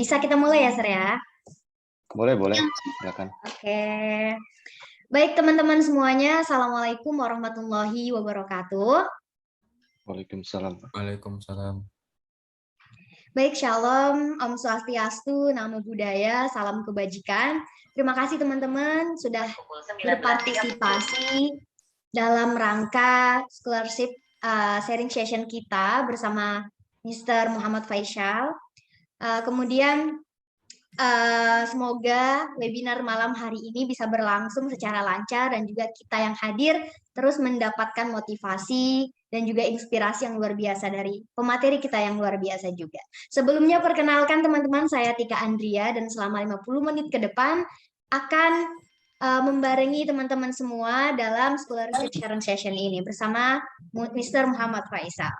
bisa kita mulai ya, Sir ya? Boleh, silakan. Oke. Baik teman-teman semuanya, Assalamualaikum warahmatullahi wabarakatuh. Waalaikumsalam. Waalaikumsalam. Baik, Shalom, Om Swastiastu, Namo Buddhaya, salam kebajikan. Terima kasih teman-teman sudah berpartisipasi dalam rangka scholarship sharing session kita bersama Mr. Muhammad Faisal. Kemudian semoga webinar malam hari ini bisa berlangsung secara lancar dan juga kita yang hadir terus mendapatkan motivasi dan juga inspirasi yang luar biasa dari pemateri kita yang luar biasa juga. Sebelumnya perkenalkan teman-teman, saya Tika Andria dan selama 50 menit ke depan akan membarengi teman-teman semua dalam scholarship sharing session ini bersama Mr. Muhammad Faisal.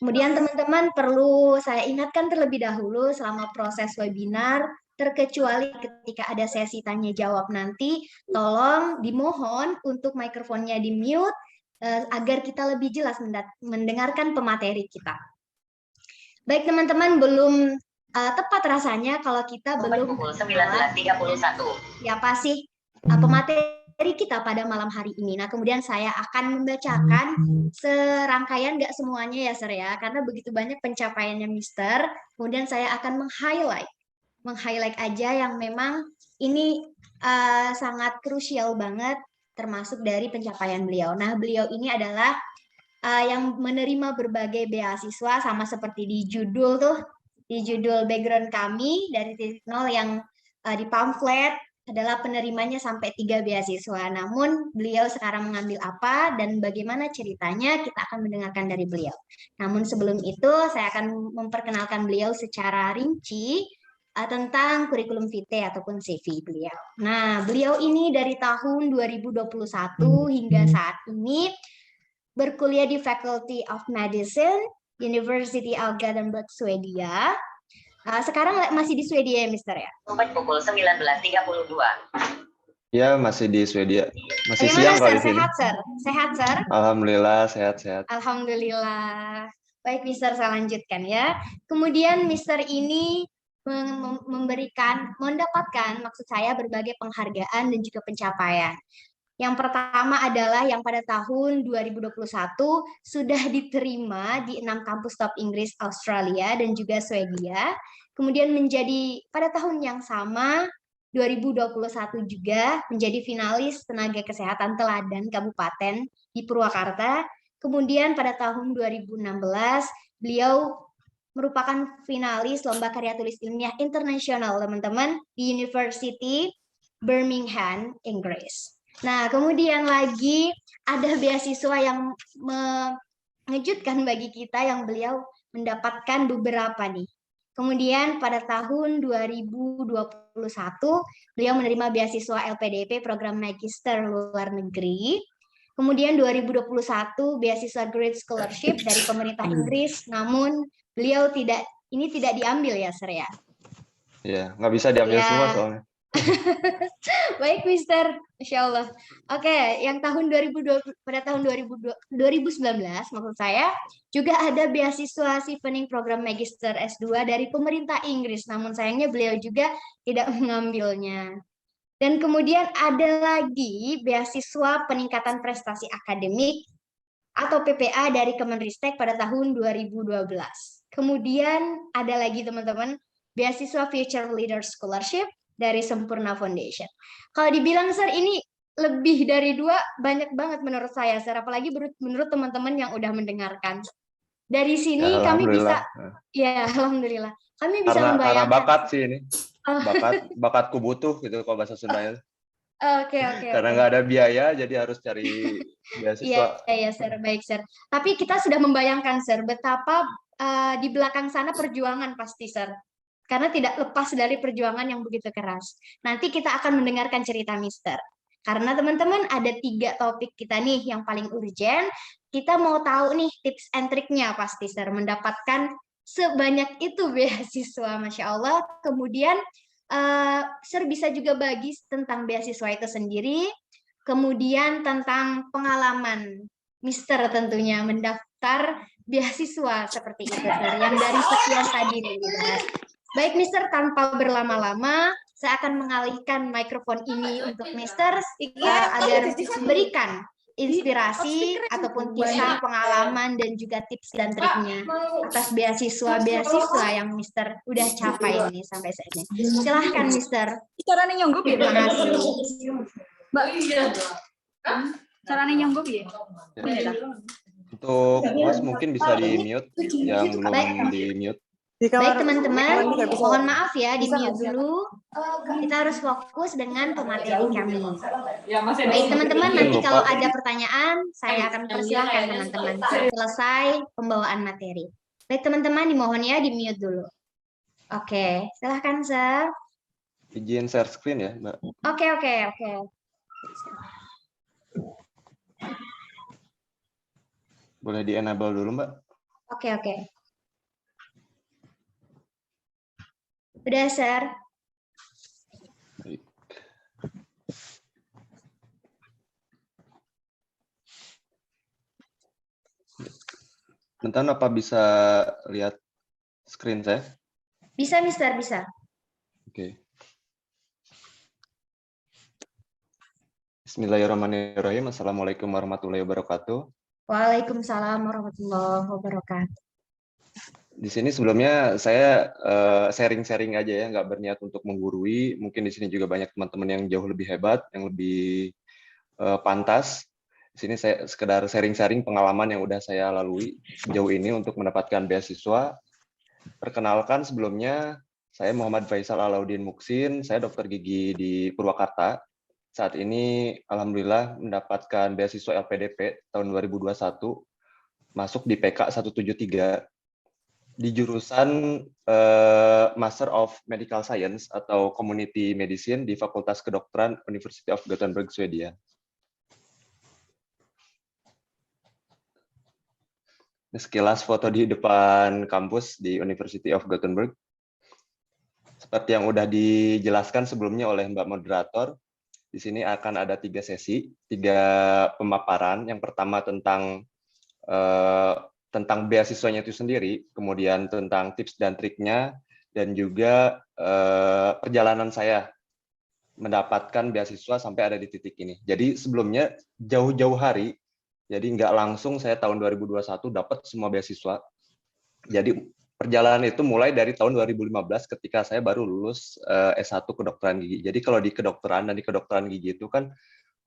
Kemudian teman-teman perlu saya ingatkan terlebih dahulu selama proses webinar, terkecuali ketika ada sesi tanya jawab nanti, tolong dimohon untuk mikrofonnya di mute agar kita lebih jelas mendengarkan pemateri kita. Baik teman-teman, belum tepat rasanya kalau kita belum pukul 19.31. siapa sih pemateri kita pada malam hari ini. Nah, kemudian saya akan membacakan serangkaian, nggak semuanya ya, Sir ya, karena begitu banyak pencapaiannya Mister. Kemudian saya akan meng-highlight aja yang memang ini sangat krusial banget, termasuk dari pencapaian beliau. Nah, beliau ini adalah yang menerima berbagai beasiswa, sama seperti di judul background kami dari titik nol yang di pamflet adalah penerimanya sampai 3 beasiswa. Namun beliau sekarang mengambil apa dan bagaimana ceritanya kita akan mendengarkan dari beliau. Namun sebelum itu saya akan memperkenalkan beliau secara rinci tentang kurikulum vitae ataupun CV beliau. Nah, beliau ini dari tahun 2021 hingga saat ini berkuliah di Faculty of Medicine, University of Gothenburg, Swedia. Sekarang masih di Swedia ya, Mister ya? Sampai pukul 19.32. Ya, masih di Swedia. Masih Bagaimana, siang kalau Sir? di sini. Sehat, Sir? Sehat, Sir? Alhamdulillah, sehat-sehat. Alhamdulillah. Baik, Mister, saya lanjutkan ya. Kemudian Mister ini mendapatkan maksud saya berbagai penghargaan dan juga pencapaian. Yang pertama adalah yang pada tahun 2021 sudah diterima di 6 kampus top Inggris Australia dan juga Swedia. Kemudian menjadi pada tahun yang sama 2021 juga menjadi finalis tenaga kesehatan teladan Kabupaten di Purwakarta. Kemudian pada tahun 2016 beliau merupakan finalis lomba karya tulis ilmiah internasional, teman-teman, di University Birmingham, Inggris. Nah, kemudian lagi ada beasiswa yang mengejutkan bagi kita yang beliau mendapatkan beberapa nih. Kemudian pada tahun 2021 beliau menerima beasiswa LPDP program Magister luar negeri. Kemudian 2021 beasiswa Great Scholarship dari pemerintah Inggris, namun beliau tidak diambil ya, Sir ya. Ya, nggak bisa diambil Ya. semua soalnya. Baik, Mister. Insya Allah. Oke, yang pada tahun 2019 maksud saya juga ada beasiswa Chevening program Magister S2 dari pemerintah Inggris, namun sayangnya beliau juga tidak mengambilnya. Dan kemudian ada lagi beasiswa peningkatan prestasi akademik atau PPA dari Kemenristek pada tahun 2012. Kemudian ada lagi teman-teman beasiswa Future Leaders Scholarship dari Sempurna Foundation. Kalau dibilang, Sir, ini lebih dari 2, banyak banget menurut saya, Sir. Apalagi menurut teman-teman yang udah mendengarkan. Dari sini Ya, kami bisa, alhamdulillah. Ya alhamdulillah, kami bisa Karena membayangkan. bakat sih ini. Bakatku butuh gitu kalau bahasa Sundanya. Oke. Karena nggak ada biaya, jadi harus cari beasiswa. Iya, Sir. Baik, Sir. Tapi kita sudah membayangkan, Sir, betapa di belakang sana perjuangan pasti, Sir. Karena tidak lepas dari perjuangan yang begitu keras. Nanti kita akan mendengarkan cerita Mister. Karena teman-teman ada 3 topik kita nih yang paling urgent. Kita mau tahu nih tips and triknya pasti, Sir, mendapatkan sebanyak itu beasiswa, Masya Allah. Kemudian Sir bisa juga bagi tentang beasiswa itu sendiri. Kemudian tentang pengalaman Mister tentunya mendaftar beasiswa seperti itu, Sir, yang dari sekian tadi nih. Baik, Mister, tanpa berlama-lama, saya akan mengalihkan mikrofon ini untuk Mister agar memberikan inspirasi ataupun kisah pengalaman dan juga tips dan triknya atas beasiswa-beasiswa yang Mister udah capai ini sampai saat ini. Silahkan, Mister. Caranya nyonggup ya? Terima kasih. Mbak, caranya nyonggup ya? Untuk host mungkin bisa di-mute yang belum Baik. di-mute. Baik, teman-teman, mohon maaf ya, di-mute dulu. Kita harus fokus dengan pemateri kami. Baik, teman-teman, nanti kalau ada pertanyaan, saya akan persilahkan teman-teman selesai pembawaan materi. Baik, teman-teman, dimohon ya, di-mute dulu. Oke, silahkan, Sir. Izin share screen ya, Mbak. Oke. Boleh di-enable dulu, Mbak. Oke. Udah, Sir. Baik. Bentar, apa bisa lihat screen saya? Bisa, Mister, bisa. Oke. Bismillahirrahmanirrahim. Assalamualaikum warahmatullahi wabarakatuh. Waalaikumsalam warahmatullahi wabarakatuh. Di sini sebelumnya saya sharing-sharing aja ya, nggak berniat untuk menggurui. Mungkin di sini juga banyak teman-teman yang jauh lebih hebat, yang lebih pantas. Di sini saya sekedar sharing-sharing pengalaman yang udah saya lalui sejauh ini untuk mendapatkan beasiswa. Perkenalkan sebelumnya, saya Muhammad Faisal Alauddin Muksin, saya dokter gigi di Purwakarta. Saat ini alhamdulillah mendapatkan beasiswa LPDP tahun 2021, masuk di PK 173 di jurusan Master of Medical Science atau Community Medicine di Fakultas Kedokteran University of Gothenburg, Swedia. Ini sekilas foto di depan kampus di University of Gothenburg. Seperti yang udah dijelaskan sebelumnya oleh Mbak Moderator, di sini akan ada 3 sesi, 3 pemaparan. Yang pertama tentang beasiswanya itu sendiri, kemudian tentang tips dan triknya, dan juga perjalanan saya mendapatkan beasiswa sampai ada di titik ini. Jadi sebelumnya jauh-jauh hari, jadi nggak langsung saya tahun 2021 dapat semua beasiswa. Jadi perjalanan itu mulai dari tahun 2015 ketika saya baru lulus S1 kedokteran gigi. Jadi kalau di kedokteran dan di kedokteran gigi itu kan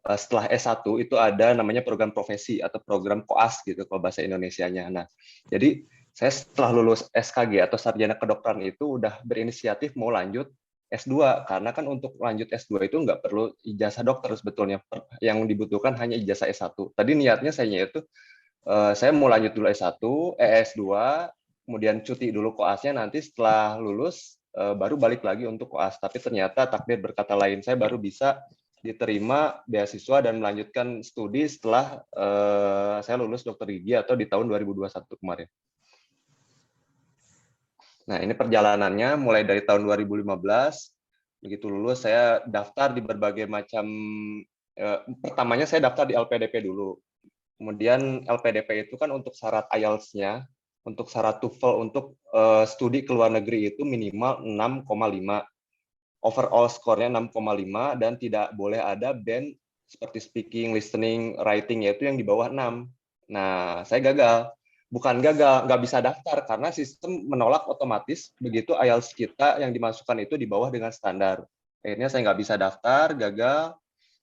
setelah S1 itu ada namanya program profesi atau program koas gitu kalau bahasa Indonesianya. Nah, jadi saya setelah lulus SKG atau sarjana kedokteran itu udah berinisiatif mau lanjut S2 karena kan untuk lanjut S2 itu nggak perlu ijazah dokter sebetulnya, yang dibutuhkan hanya ijazah S1. Tadi niatnya saya mau lanjut dulu S2, kemudian cuti dulu koasnya, nanti setelah lulus baru balik lagi untuk koas. Tapi ternyata takdir berkata lain, saya baru bisa diterima beasiswa dan melanjutkan studi setelah saya lulus dokter gigi atau di tahun 2021 kemarin. Nah, ini perjalanannya mulai dari tahun 2015. Begitu lulus saya daftar di berbagai macam, pertamanya saya daftar di LPDP dulu. Kemudian LPDP itu kan untuk syarat IELTS-nya, untuk syarat TOEFL untuk studi ke luar negeri itu minimal 6,5. Overall score-nya 6,5 dan tidak boleh ada band seperti speaking, listening, writing, yaitu yang di bawah 6. Nah, saya gagal. Bukan gagal, nggak bisa daftar karena sistem menolak otomatis begitu IELTS kita yang dimasukkan itu di bawah dengan standar. Akhirnya saya nggak bisa daftar, gagal.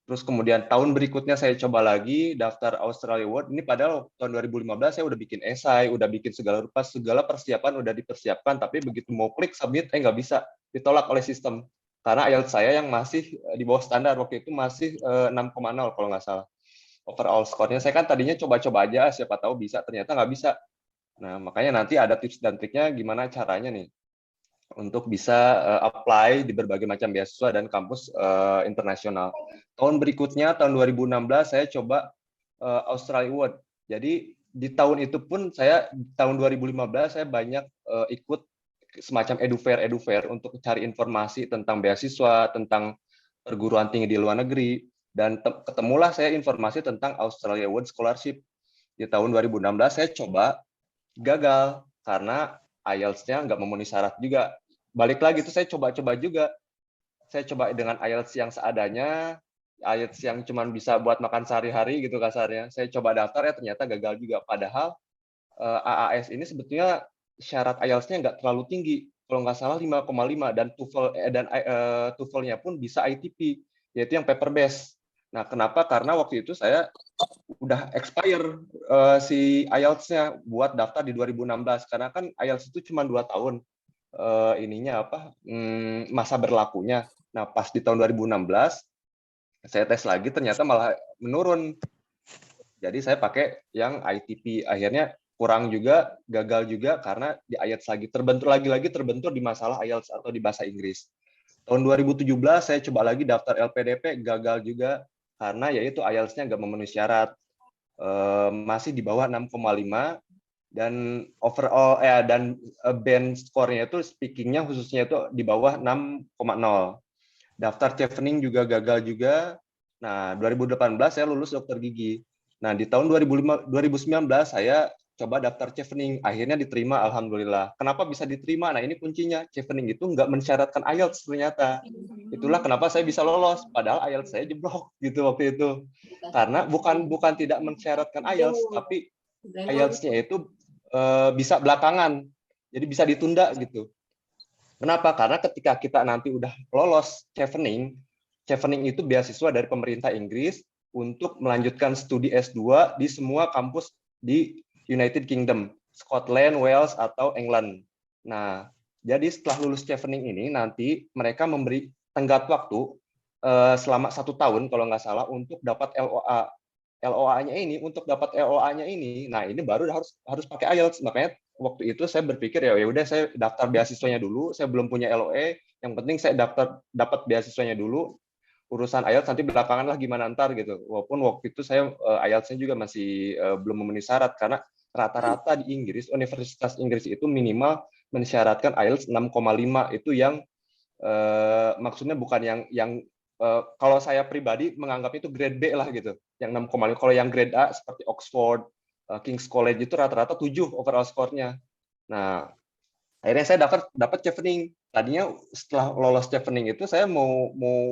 Terus kemudian tahun berikutnya saya coba lagi daftar Australia Award. Ini padahal tahun 2015 saya udah bikin esai, udah bikin segala rupa, segala persiapan udah dipersiapkan, tapi begitu mau klik submit, nggak bisa, ditolak oleh sistem. Karena IELTS saya yang masih di bawah standar, waktu itu masih 6,0 kalau nggak salah. Overall score-nya, saya kan tadinya coba-coba aja, siapa tahu bisa, ternyata nggak bisa. Nah, makanya nanti ada tips dan triknya gimana caranya nih untuk bisa apply di berbagai macam beasiswa dan kampus internasional. Tahun berikutnya, tahun 2016, saya coba Australia Award. Jadi di tahun itu pun saya, tahun 2015, saya banyak ikut semacam edufair untuk cari informasi tentang beasiswa, tentang perguruan tinggi di luar negeri, dan ketemulah saya informasi tentang Australia Award Scholarship. Di tahun 2016 saya coba, gagal karena IELTS-nya nggak memenuhi syarat juga. balik lagi itu saya coba-coba juga. Saya coba dengan IELTS yang seadanya, IELTS yang cuma bisa buat makan sehari-hari gitu kasarnya. Saya coba daftar ya ternyata gagal juga. Padahal AAS ini sebetulnya syarat IELTS-nya nggak terlalu tinggi. Kalau nggak salah 5,5 dan TOEFL-nya pun bisa ITP, yaitu yang paper base. Nah, kenapa? Karena waktu itu saya udah expire si IELTS-nya buat daftar di 2016 karena kan IELTS itu cuma 2 tahun masa berlakunya. Nah, pas di tahun 2016 saya tes lagi ternyata malah menurun. Jadi saya pakai yang ITP. Akhirnya kurang juga, gagal juga karena di IELTS terbentur di masalah IELTS atau di bahasa Inggris. Tahun 2017 saya coba lagi daftar LPDP, gagal juga karena yaitu IELTS-nya nggak memenuhi syarat. Masih di bawah 6,5 dan overall band score-nya itu speaking-nya khususnya itu di bawah 6,0. Daftar chevening juga gagal juga. Nah, 2018 saya lulus dokter gigi. Nah, di tahun 2019 saya coba daftar chevening, akhirnya diterima alhamdulillah. Kenapa bisa diterima? Nah, ini kuncinya. Chevening itu nggak mensyaratkan IELTS ternyata. Itulah kenapa saya bisa lolos, padahal IELTS saya jeblok gitu waktu itu. Karena bukan tidak mensyaratkan IELTS, tapi IELTS-nya itu bisa belakangan. Jadi bisa ditunda gitu. Kenapa? Karena ketika kita nanti udah lolos chevening itu beasiswa dari pemerintah Inggris untuk melanjutkan studi S2 di semua kampus di United Kingdom, Scotland, Wales, atau England. Nah, jadi setelah lulus chevening ini, nanti mereka memberi tenggat waktu selama 1 tahun, kalau nggak salah, untuk dapat LOA. LOA-nya ini, untuk dapat LOA-nya ini, nah ini baru harus pakai IELTS. Makanya waktu itu saya berpikir ya udah saya daftar beasiswanya dulu, saya belum punya LOE, yang penting saya dapat beasiswanya dulu, urusan IELTS nanti belakangan lah gimana ntar gitu. Walaupun waktu itu saya IELTS-nya juga masih belum memenuhi syarat karena rata-rata di Inggris, Universitas Inggris itu minimal mensyaratkan IELTS 6,5 itu yang maksudnya bukan yang kalau saya pribadi menganggap itu grade B lah gitu, yang 6,5. Kalau yang grade A seperti Oxford, King's College itu rata-rata 7 overall score-nya. Nah, akhirnya saya dapat chevening. Tadinya setelah lolos chevening itu saya mau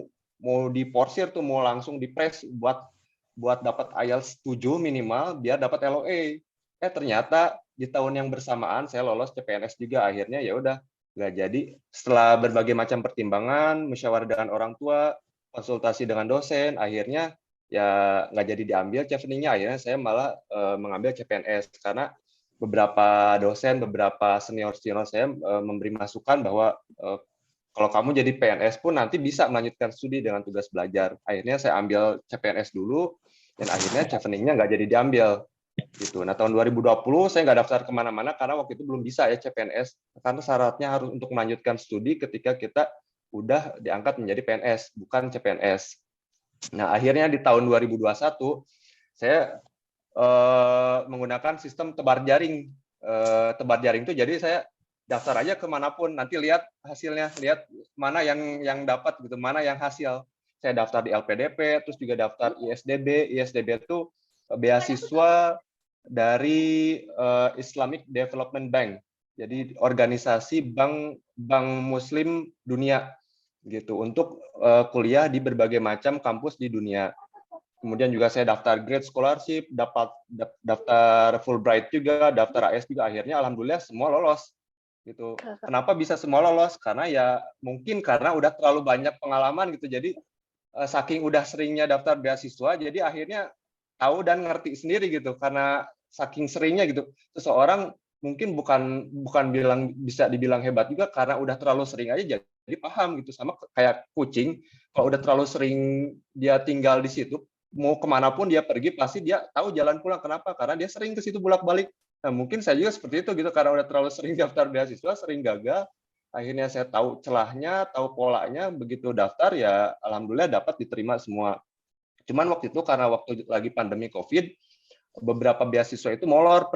diporsir tuh, mau langsung dipres buat dapat IELTS 7 minimal biar dapat LOE. Ternyata di tahun yang bersamaan saya lolos CPNS juga, akhirnya ya udah nggak jadi. Setelah berbagai macam pertimbangan, musyawarah dengan orang tua, konsultasi dengan dosen, akhirnya ya nggak jadi diambil chevening-nya. Akhirnya saya malah mengambil CPNS karena beberapa dosen, beberapa senior saya memberi masukan bahwa kalau kamu jadi PNS pun nanti bisa melanjutkan studi dengan tugas belajar. Akhirnya saya ambil CPNS dulu, dan akhirnya chevening-nya nggak jadi diambil. Gitu. Nah, tahun 2020 saya nggak daftar kemana-mana karena waktu itu belum bisa ya CPNS. Karena syaratnya harus untuk melanjutkan studi ketika kita udah diangkat menjadi PNS, bukan CPNS. Nah, akhirnya di tahun 2021, saya menggunakan sistem tebar jaring. Tebar jaring itu jadi saya daftar aja kemanapun, nanti lihat hasilnya, lihat mana yang dapat gitu, mana yang hasil. Saya daftar di LPDP, terus juga daftar ISDB. ISDB itu beasiswa dari Islamic Development Bank, jadi organisasi bank Muslim dunia gitu, untuk kuliah di berbagai macam kampus di dunia. Kemudian juga saya daftar Great Scholarship, daftar Fulbright juga, daftar AS juga. Akhirnya alhamdulillah semua lolos. Gitu. Kenapa bisa semua lolos? Karena ya mungkin karena udah terlalu banyak pengalaman gitu. Jadi saking udah seringnya daftar beasiswa, jadi akhirnya tahu dan ngerti sendiri gitu. Karena saking seringnya gitu. Seseorang mungkin bukan bisa dibilang hebat juga karena udah terlalu sering aja jadi paham gitu. Sama kayak kucing, kalau udah terlalu sering dia tinggal di situ, mau kemanapun dia pergi pasti dia tahu jalan pulang. Kenapa? Karena dia sering ke situ bolak-balik. Nah, mungkin saya juga seperti itu gitu, karena udah terlalu sering daftar beasiswa, sering gagal. Akhirnya saya tahu celahnya, tahu polanya, begitu daftar ya alhamdulillah dapat diterima semua. Cuman waktu itu karena waktu lagi pandemi Covid, beberapa beasiswa itu molor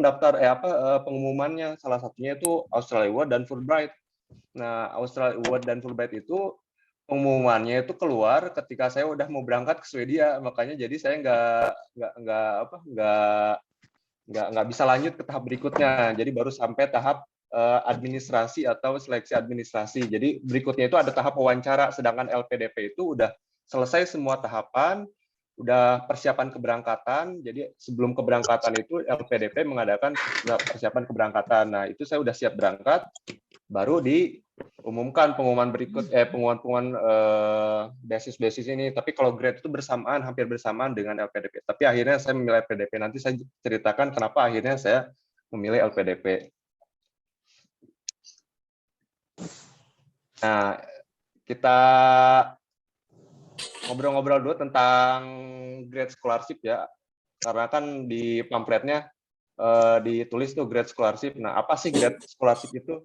pengumumannya. Salah satunya itu Australia Award dan Fulbright. Nah, Australia Award dan Fulbright itu pengumumannya itu keluar ketika saya udah mau berangkat ke Swedia, makanya jadi saya nggak bisa lanjut ke tahap berikutnya. Jadi baru sampai tahap administrasi atau seleksi administrasi. Jadi berikutnya itu ada tahap wawancara, sedangkan LPDP itu udah selesai semua tahapan, udah persiapan keberangkatan. Jadi sebelum keberangkatan itu LPDP mengadakan persiapan keberangkatan. Nah, itu saya udah siap berangkat, baru diumumkan pengumuman pengumuman basis ini. Tapi kalau grade itu hampir bersamaan dengan LPDP. Tapi akhirnya saya memilih LPDP. Nanti saya ceritakan kenapa akhirnya saya memilih LPDP. Nah, kita ngobrol-ngobrol dulu tentang grade scholarship ya, karena kan di pamfletnya ditulis tuh grade scholarship. Nah, apa sih grade scholarship itu?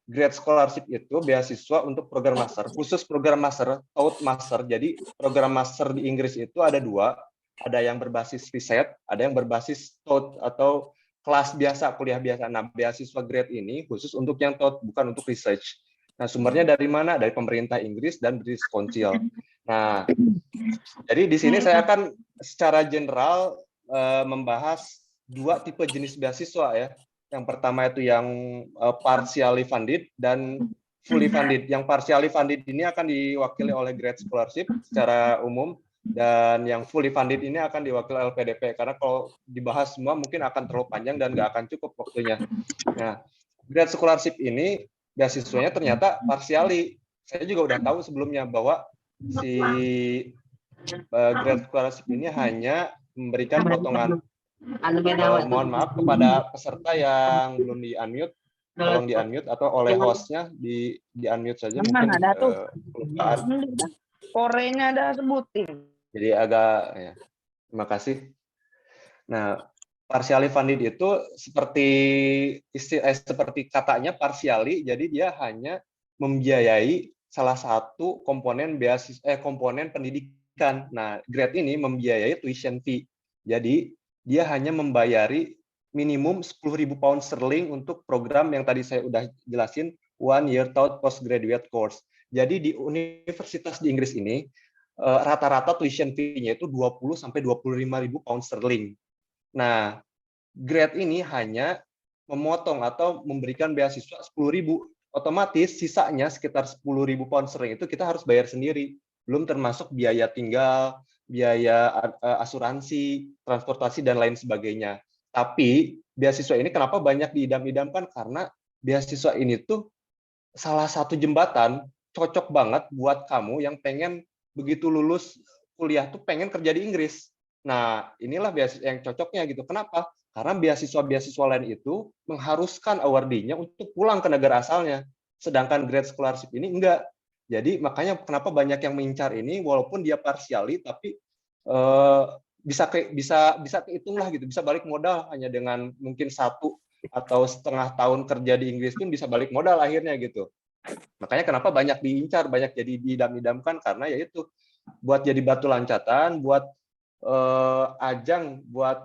Grade scholarship itu beasiswa untuk program master, khusus program master, Toastmaster. Jadi program master di Inggris itu ada dua, ada yang berbasis riset, ada yang berbasis TOEFL atau kelas biasa, kuliah biasa. Nah, beasiswa grade ini khusus untuk yang TOEFL, bukan untuk research. Nah, sumbernya dari mana? Dari pemerintah Inggris dan British Council. Nah, jadi di sini saya akan secara general membahas dua tipe jenis beasiswa ya. Yang pertama itu yang partially funded dan fully funded. Yang partially funded ini akan diwakili oleh grade scholarship secara umum, dan yang fully funded ini akan diwakili LPDP. Karena kalau dibahas semua mungkin akan terlalu panjang dan nggak akan cukup waktunya. Nah, grade scholarship ini beasiswanya ternyata partially. Saya juga udah tahu sebelumnya bahwa si grade scholarship ini hanya memberikan potongan. Mohon maaf kepada peserta yang belum di-unmute, tolong di-unmute atau oleh hostnya di-unmute saja. Mungkin kelupaan. Korenya ada sebutin. Jadi agak ya. Terima kasih. Nah, partially funded itu seperti katanya partially, jadi dia hanya membiayai salah satu komponen komponen pendidikan. Nah, grade ini membiayai tuition fee. Jadi dia hanya membayari minimum 10.000 pound sterling untuk program yang tadi saya udah jelasin, 1 year TOEFL postgraduate course. Jadi di universitas di Inggris ini rata-rata tuition fee-nya itu 20 sampai 25.000 pound sterling. Nah, grade ini hanya memotong atau memberikan beasiswa 10.000, otomatis sisanya sekitar 10.000 pound sterling itu kita harus bayar sendiri, belum termasuk biaya tinggal, biaya asuransi, transportasi, dan lain sebagainya. Tapi beasiswa ini kenapa banyak diidam-idamkan? Karena beasiswa ini tuh salah satu jembatan cocok banget buat kamu yang pengen begitu lulus kuliah tuh pengen kerja di Inggris. Nah, inilah beasiswa yang cocoknya gitu. Kenapa? Karena beasiswa-beasiswa lain itu mengharuskan awardee-nya untuk pulang ke negara asalnya. Sedangkan grade scholarship ini enggak. Jadi makanya kenapa banyak yang mengincar ini, walaupun dia partially, tapi bisa kehitung lah gitu, bisa balik modal hanya dengan mungkin 1 atau setengah tahun kerja di Inggris pun bisa balik modal akhirnya gitu. Makanya kenapa banyak diincar, banyak jadi diidam-idamkan, karena yaitu buat jadi batu loncatan, buat ajang buat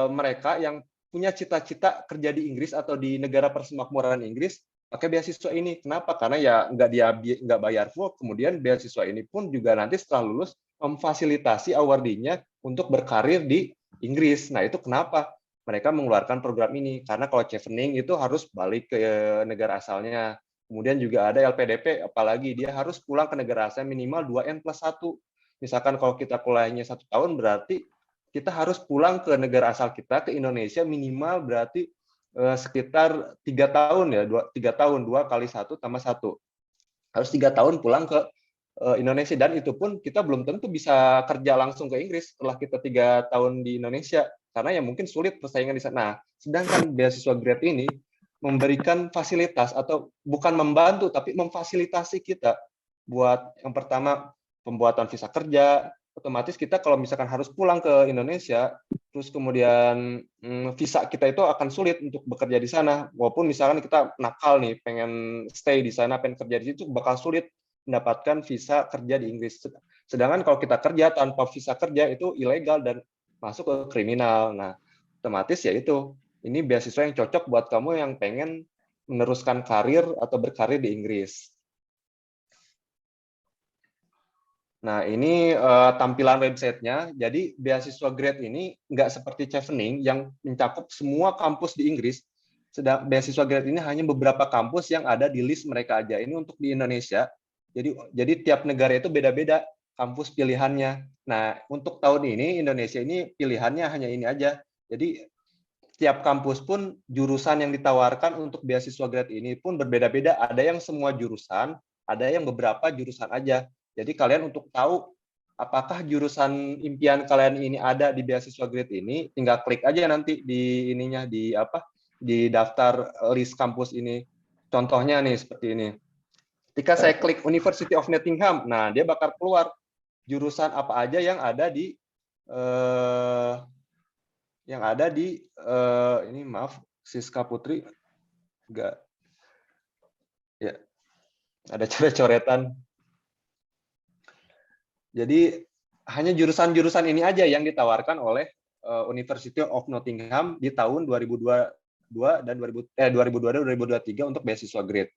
mereka yang punya cita-cita kerja di Inggris atau di negara persemakmuran Inggris pakai beasiswa ini. Kenapa? Karena ya nggak bayar full, kemudian beasiswa ini pun juga nanti setelah lulus memfasilitasi awardee-nya untuk berkarir di Inggris. Nah, itu kenapa mereka mengeluarkan program ini. Karena kalau chevening itu harus balik ke negara asalnya. Kemudian juga ada LPDP, apalagi dia harus pulang ke negara asalnya minimal 2N+1. Misalkan kalau kita kuliahnya 1 tahun, berarti kita harus pulang ke negara asal kita, ke Indonesia minimal berarti sekitar 3 tahun ya, 3 tahun, 2 kali 1 tambah 1. Harus 3 tahun pulang ke Indonesia, dan itu pun kita belum tentu bisa kerja langsung ke Inggris setelah kita 3 tahun di Indonesia, karena ya mungkin sulit persaingan di sana. Nah, sedangkan beasiswa grade ini memberikan fasilitas, atau bukan membantu, tapi memfasilitasi kita buat yang pertama pembuatan visa kerja. Otomatis kita kalau misalkan harus pulang ke Indonesia, terus kemudian visa kita itu akan sulit untuk bekerja di sana. Walaupun misalkan kita nakal nih, pengen stay di sana, pengen kerja di situ, bakal sulit mendapatkan visa kerja di Inggris. Sedangkan kalau kita kerja tanpa visa kerja itu ilegal dan masuk ke kriminal. Nah, otomatis ya itu, ini beasiswa yang cocok buat kamu yang pengen meneruskan karir atau berkarir di Inggris. Nah, ini tampilan websitenya. Jadi beasiswa grade ini nggak seperti chevening yang mencakup semua kampus di Inggris. Sedang beasiswa grade ini hanya beberapa kampus yang ada di list mereka aja. Ini untuk di Indonesia. Jadi tiap negara itu beda-beda kampus pilihannya. Nah, untuk tahun ini Indonesia ini pilihannya hanya ini aja. Jadi tiap kampus pun jurusan yang ditawarkan untuk beasiswa grade ini pun berbeda-beda. Ada yang semua jurusan, ada yang beberapa jurusan aja. Jadi kalian untuk tahu apakah jurusan impian kalian ini ada di beasiswa grade ini, tinggal klik aja nanti di ininya, di daftar list kampus ini. Contohnya nih seperti ini. Ketika saya klik University of Nottingham, nah dia bakal keluar jurusan apa aja yang ada di ini, maaf Siska Putri enggak ya, ada coret-coretan. Jadi hanya jurusan-jurusan ini aja yang ditawarkan oleh University of Nottingham di tahun 2022 dan 2023 untuk beasiswa grade.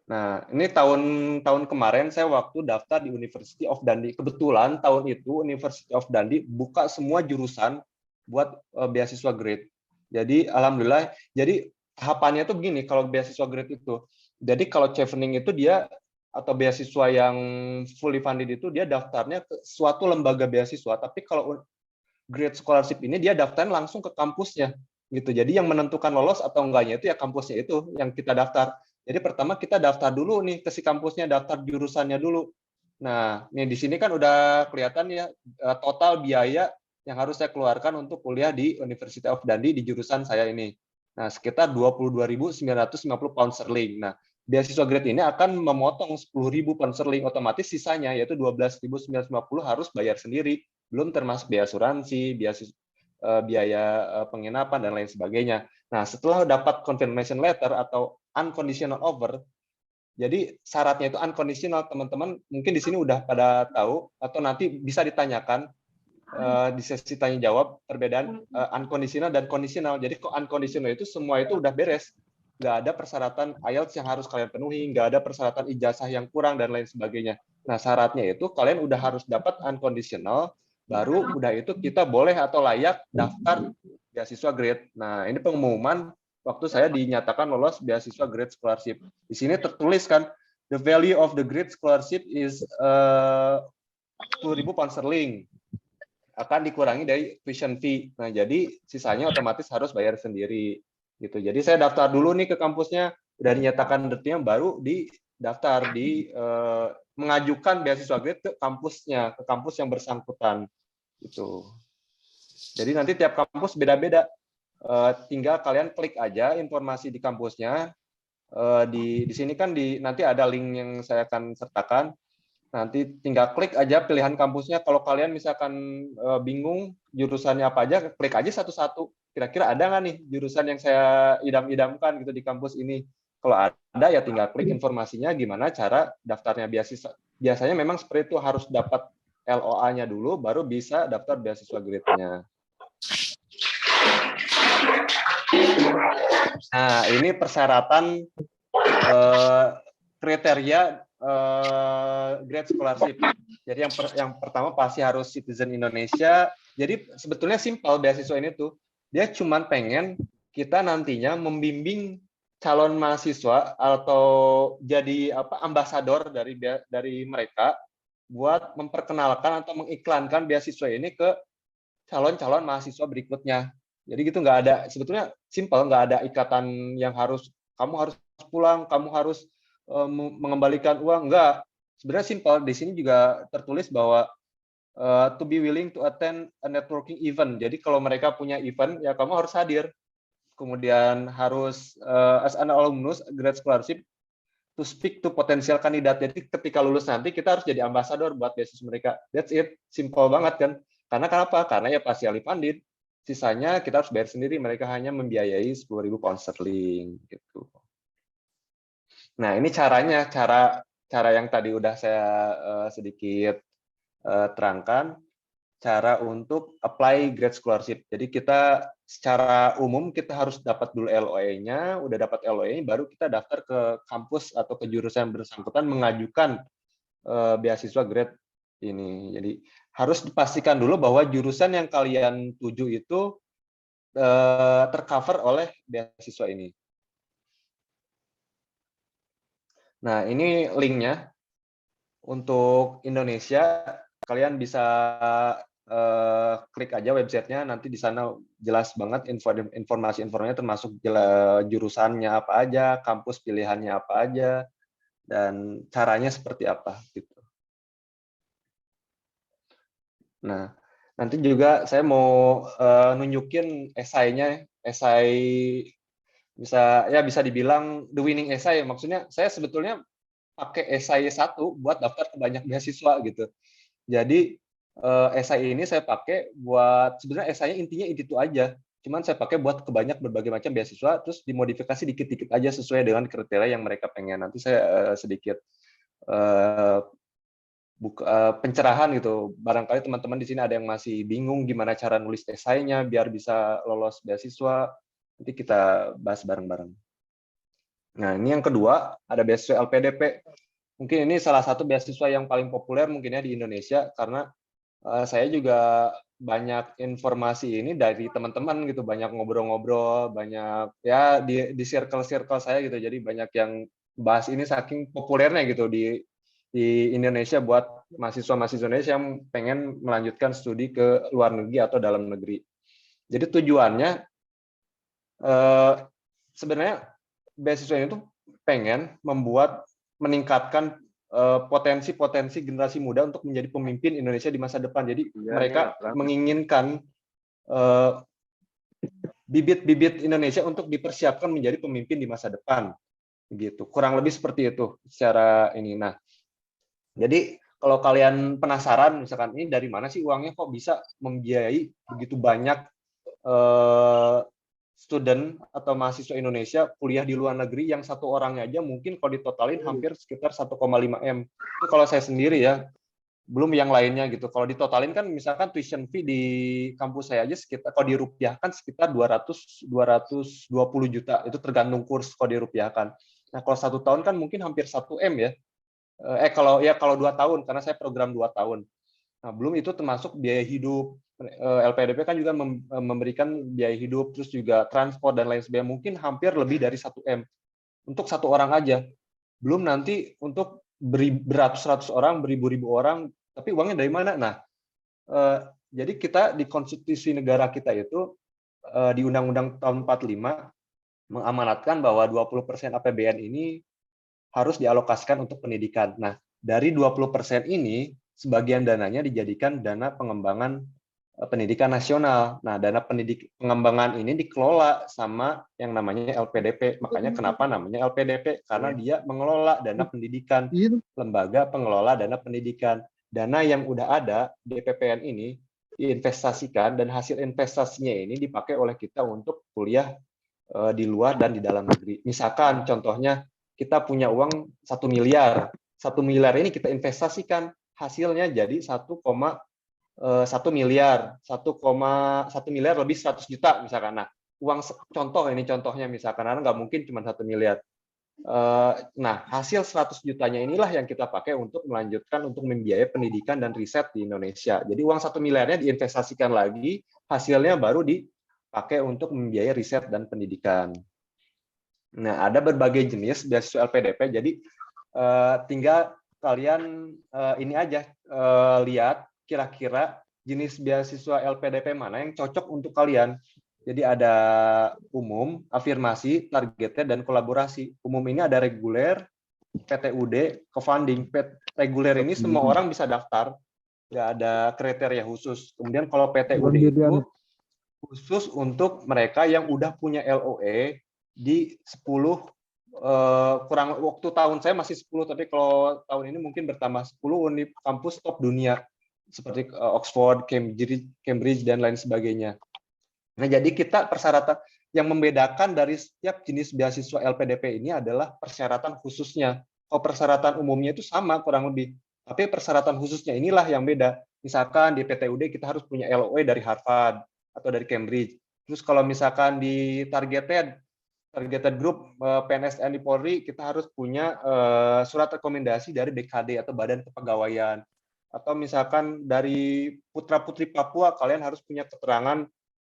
Nah, ini tahun kemarin saya waktu daftar di University of Dundee. Kebetulan tahun itu University of Dundee buka semua jurusan buat beasiswa grade. Jadi alhamdulillah, jadi tahapannya tuh begini kalau beasiswa grade itu. Jadi kalau chevening itu dia atau beasiswa yang fully funded itu dia daftarnya ke suatu lembaga beasiswa, tapi kalau grade scholarship ini dia daftarnya langsung ke kampusnya gitu. Jadi yang menentukan lolos atau enggaknya itu ya kampusnya itu yang kita daftar. Jadi pertama kita daftar dulu nih ke si kampusnya, daftar jurusannya dulu. Nah, nih di sini kan udah kelihatan ya total biaya yang harus saya keluarkan untuk kuliah di University of Dundee di jurusan saya ini. Nah, sekitar 22.950 pound sterling. Nah, beasiswa grade ini akan memotong 10.000 pound sterling, otomatis sisanya yaitu 12.950 harus bayar sendiri, belum termasuk biaya asuransi, biaya penginapan dan lain sebagainya. Nah, setelah dapat confirmation letter atau unconditional offer, jadi syaratnya itu unconditional, teman-teman mungkin di sini udah pada tahu atau nanti bisa ditanyakan di sesi tanya jawab perbedaan unconditional dan conditional. Jadi kok unconditional itu semua itu udah beres, nggak ada persyaratan IELTS yang harus kalian penuhi, nggak ada persyaratan ijazah yang kurang dan lain sebagainya. Nah, syaratnya itu kalian udah harus dapat unconditional, baru udah itu kita boleh atau layak daftar beasiswa grade. Nah, ini pengumuman waktu saya dinyatakan lolos beasiswa grade scholarship. Di sini tertulis kan, the value of the grade scholarship is 10.000 pound sterling. Akan dikurangi dari tuition fee. Nah, jadi sisanya otomatis harus bayar sendiri. Gitu. Jadi saya daftar dulu nih ke kampusnya, udah dinyatakan daftarnya, baru didaftar, mengajukan beasiswa grade ke kampusnya, ke kampus yang bersangkutan. Gitu. Jadi nanti tiap kampus beda-beda. Tinggal kalian klik aja informasi di kampusnya. Di sini kan nanti ada link yang saya akan sertakan. Nanti tinggal klik aja pilihan kampusnya. Kalau kalian misalkan bingung jurusannya apa aja, klik aja satu-satu. Kira-kira ada nggak nih jurusan yang saya idam-idamkan gitu di kampus ini? Kalau ada ya tinggal klik informasinya gimana cara daftarnya beasiswa. Biasanya memang seperti itu, harus dapat LOA-nya dulu, baru bisa daftar beasiswa grade-nya. Nah, ini persyaratan kriteria grade scholarship. Jadi yang pertama pasti harus citizen Indonesia. Jadi sebetulnya simpel beasiswa ini tuh. Dia cuma pengen kita nantinya membimbing calon mahasiswa atau jadi ambasador dari mereka buat memperkenalkan atau mengiklankan beasiswa ini ke calon-calon mahasiswa berikutnya. Jadi gitu, nggak ada, sebetulnya simpel, nggak ada ikatan yang kamu harus pulang, kamu harus mengembalikan uang, enggak. Sebenarnya simpel. Di sini juga tertulis bahwa to be willing to attend a networking event. Jadi kalau mereka punya event, ya kamu harus hadir. Kemudian harus as an alumnus grad scholarship to speak to potensial kandidat. Jadi ketika lulus nanti kita harus jadi ambasador buat beasiswa mereka. That's it. Simple banget kan. Karena kenapa? Karena ya partially funded. Sisanya kita harus bayar sendiri. Mereka hanya membiayai 10.000 pound sterling gitu. Nah, ini caranya, cara yang tadi udah saya sedikit terangkan, cara untuk apply grad scholarship. Jadi kita secara umum kita harus dapat dulu LOA-nya, udah dapat LOA-nya baru kita daftar ke kampus atau ke jurusan yang bersangkutan mengajukan beasiswa grade ini. Jadi harus dipastikan dulu bahwa jurusan yang kalian tuju itu tercover oleh beasiswa ini. Nah, ini linknya. Untuk Indonesia, kalian bisa klik aja websitenya, nanti di sana jelas banget informasi-informasinya, termasuk jurusannya apa aja, kampus pilihannya apa aja, dan caranya seperti apa gitu. Nah, nanti juga saya mau nunjukin esainya, esai bisa dibilang the winning essay. Maksudnya saya sebetulnya pakai esai 1 buat daftar ke banyak beasiswa gitu. Jadi esai ini saya pakai buat, sebenarnya esainya intinya itu aja. Cuman saya pakai buat ke berbagai macam beasiswa, terus dimodifikasi dikit-dikit aja sesuai dengan kriteria yang mereka pengen. Nanti saya sedikit pencerahan gitu. Barangkali teman-teman di sini ada yang masih bingung gimana cara nulis esainya biar bisa lolos beasiswa. Nanti kita bahas bareng-bareng. Nah, ini yang kedua, ada beasiswa LPDP. Mungkin ini salah satu beasiswa yang paling populer mungkin ya di Indonesia, karena saya juga banyak informasi ini dari teman-teman gitu, banyak ngobrol-ngobrol, banyak ya di circle-circle saya gitu, jadi banyak yang bahas ini saking populernya gitu di Indonesia buat mahasiswa-mahasiswa Indonesia yang pengen melanjutkan studi ke luar negeri atau dalam negeri. Jadi tujuannya sebenarnya beasiswa ini tuh pengen meningkatkan potensi-potensi generasi muda untuk menjadi pemimpin Indonesia di masa depan. Jadi mereka menginginkan bibit-bibit Indonesia untuk dipersiapkan menjadi pemimpin di masa depan. Gitu. Kurang lebih seperti itu secara ini. Nah, jadi kalau kalian penasaran, misalkan ini dari mana sih uangnya kok bisa membiayai begitu banyak student atau mahasiswa Indonesia kuliah di luar negeri, yang satu orangnya aja mungkin kalau ditotalin hampir sekitar 1,5 M. Itu kalau saya sendiri ya, belum yang lainnya gitu. Kalau ditotalin kan misalkan tuition fee di kampus saya aja sekitar, kalau dirupiahkan sekitar 220 juta. Itu tergantung kurs kalau dirupiahkan. Nah, kalau 1 tahun kan mungkin hampir 1 M ya. Kalau 2 tahun, karena saya program 2 tahun. Nah, belum itu termasuk biaya hidup. LPDP kan juga memberikan biaya hidup, terus juga transport dan lain sebagainya, mungkin hampir lebih dari 1 M untuk satu orang aja. Belum nanti untuk beratus-ratus orang, beribu-ribu orang, tapi uangnya dari mana? Nah, jadi kita di konstitusi negara kita itu di Undang-Undang tahun 45 mengamanatkan bahwa 20% APBN ini harus dialokasikan untuk pendidikan. Nah, dari 20% ini sebagian dananya dijadikan dana pengembangan pendidikan nasional. Nah, dana pengembangan ini dikelola sama yang namanya LPDP. Makanya kenapa namanya LPDP? Karena dia mengelola dana pendidikan, lembaga pengelola dana pendidikan. Dana yang udah ada DPPN ini diinvestasikan, dan hasil investasinya ini dipakai oleh kita untuk kuliah di luar dan di dalam negeri. Misalkan contohnya kita punya uang 1 miliar. 1 miliar ini kita investasikan, hasilnya jadi 1,1 miliar, 1 miliar lebih 100 juta misalkan. Nah, uang contohnya misalkan, karena nggak mungkin cuma 1 miliar. Nah, hasil 100 jutanya inilah yang kita pakai untuk melanjutkan untuk membiayai pendidikan dan riset di Indonesia. Jadi uang 1 miliarnya diinvestasikan lagi, hasilnya baru dipakai untuk membiayai riset dan pendidikan. Nah, ada berbagai jenis beasiswa LPDP, jadi tinggal kalian ini aja lihat kira-kira jenis beasiswa LPDP mana yang cocok untuk kalian. Jadi ada umum, afirmasi, targeted, dan kolaborasi. Umum ini ada reguler, PTUD, co-funding. Reguler ini semua orang bisa daftar, nggak ada kriteria khusus. Kemudian kalau PTUD itu khusus untuk mereka yang udah punya LOE di 10 kurang, waktu tahun saya masih 10, tapi kalau tahun ini mungkin bertambah 10 kampus top dunia seperti Oxford, Cambridge dan lain sebagainya. Nah, jadi kita persyaratan yang membedakan dari setiap jenis beasiswa LPDP ini adalah persyaratan khususnya. Kalau persyaratan umumnya itu sama kurang lebih, tapi persyaratan khususnya inilah yang beda. Misalkan di PTUD kita harus punya LOE dari Harvard atau dari Cambridge. Terus kalau misalkan di targeted group PNS TNI Polri, kita harus punya surat rekomendasi dari BKD atau Badan Kepegawaian. Atau misalkan dari putra-putri Papua, kalian harus punya keterangan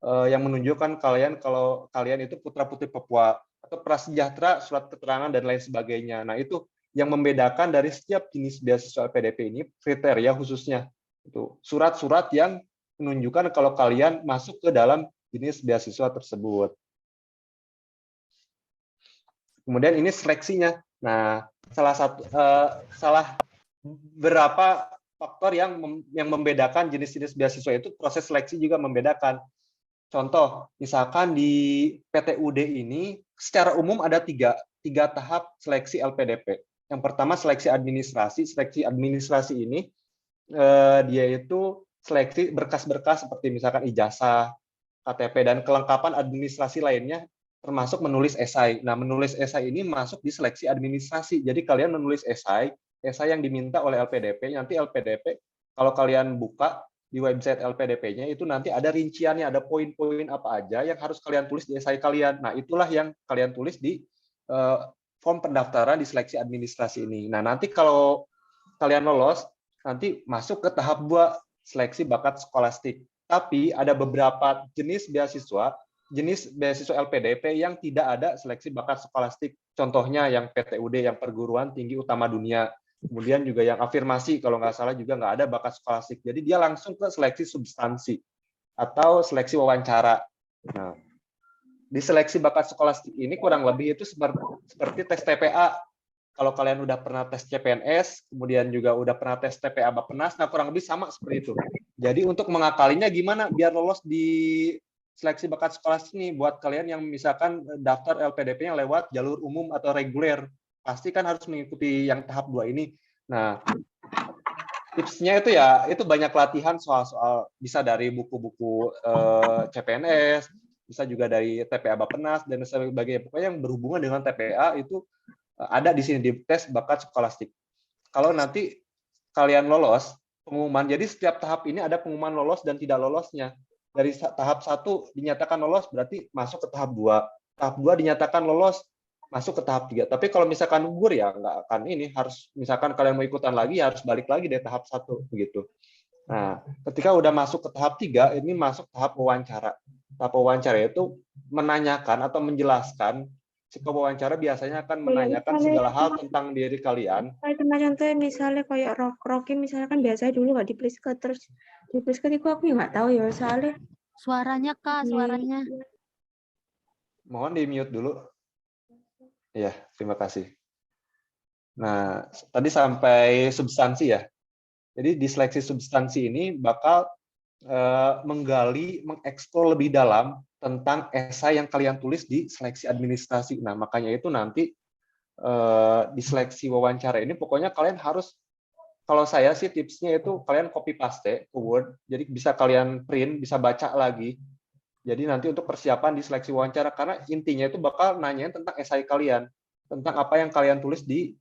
yang menunjukkan kalian kalau kalian itu putra-putri Papua atau prasejahtera, surat keterangan dan lain sebagainya. Nah, itu yang membedakan dari setiap jenis beasiswa LPDP ini kriteria khususnya. Itu surat-surat yang menunjukkan kalau kalian masuk ke dalam jenis beasiswa tersebut. Kemudian ini seleksinya. Nah, salah berapa faktor yang membedakan jenis-jenis beasiswa itu, proses seleksi juga membedakan. Contoh, misalkan di PTUD ini secara umum ada tiga tahap seleksi LPDP. Yang pertama seleksi administrasi. Seleksi administrasi ini dia itu seleksi berkas-berkas seperti misalkan ijazah, KTP, dan kelengkapan administrasi lainnya, termasuk menulis esai. Nah, menulis esai ini masuk di seleksi administrasi. Jadi kalian menulis esai yang diminta oleh LPDP. Nanti LPDP, kalau kalian buka di website LPDP-nya, itu nanti ada rinciannya, ada poin-poin apa aja yang harus kalian tulis di esai kalian. Nah, itulah yang kalian tulis di form pendaftaran di seleksi administrasi ini. Nah, nanti kalau kalian lolos, nanti masuk ke tahap 2, seleksi bakat skolastik. Tapi ada beberapa jenis beasiswa LPDP yang tidak ada seleksi bakat skolastik. Contohnya yang PTUD, yang perguruan tinggi utama dunia. Kemudian juga yang afirmasi, kalau nggak salah juga nggak ada bakat skolastik. Jadi dia langsung ke seleksi substansi atau seleksi wawancara. Nah, di seleksi bakat skolastik ini kurang lebih itu seperti tes TPA. Kalau kalian udah pernah tes CPNS, kemudian juga udah pernah tes TPA Bappenas, nah kurang lebih sama seperti itu. Jadi untuk mengakalinya gimana biar lolos di seleksi bakat skolastik ini, buat kalian yang misalkan daftar LPDP-nya lewat jalur umum atau reguler, pasti kan harus mengikuti yang tahap 2 ini. Nah, tipsnya itu ya, itu banyak latihan soal-soal, bisa dari buku-buku CPNS, bisa juga dari TPA Bappenas, dan sebagainya. Pokoknya yang berhubungan dengan TPA itu ada di sini di tes bakat skolastik. Kalau nanti kalian lolos, pengumuman, jadi setiap tahap ini ada pengumuman lolos dan tidak lolosnya. Dari tahap 1 dinyatakan lolos, berarti masuk ke tahap 2. Tahap 2 dinyatakan lolos, masuk ke tahap 3. Tapi kalau misalkan gugur ya nggak akan ini, harus misalkan kalian mau ikutan lagi, harus balik lagi dari tahap 1 begitu. Nah, ketika udah masuk ke tahap 3, ini masuk tahap wawancara. Tahap wawancara itu menanyakan atau menjelaskan. Si pewawancara biasanya akan menanyakan segala hal tentang diri kalian. Contohnya misalnya kayak Rocky misalnya kan biasanya dulu nggak di-plisket, terus di-plisket itu aku nggak tahu ya soalnya. Suaranya Kak, suaranya. Mohon di-mute dulu. Ya, terima kasih. Nah, tadi sampai substansi ya. Jadi di seleksi substansi ini bakal menggali, mengeksplor lebih dalam tentang esai yang kalian tulis di seleksi administrasi. Nah, makanya itu nanti di seleksi wawancara ini pokoknya kalian harus, kalau saya sih tipsnya itu kalian copy paste ke Word, jadi bisa kalian print, bisa baca lagi. Jadi nanti untuk persiapan di seleksi wawancara, karena intinya itu bakal nanyain tentang esai kalian, tentang apa yang kalian tulis di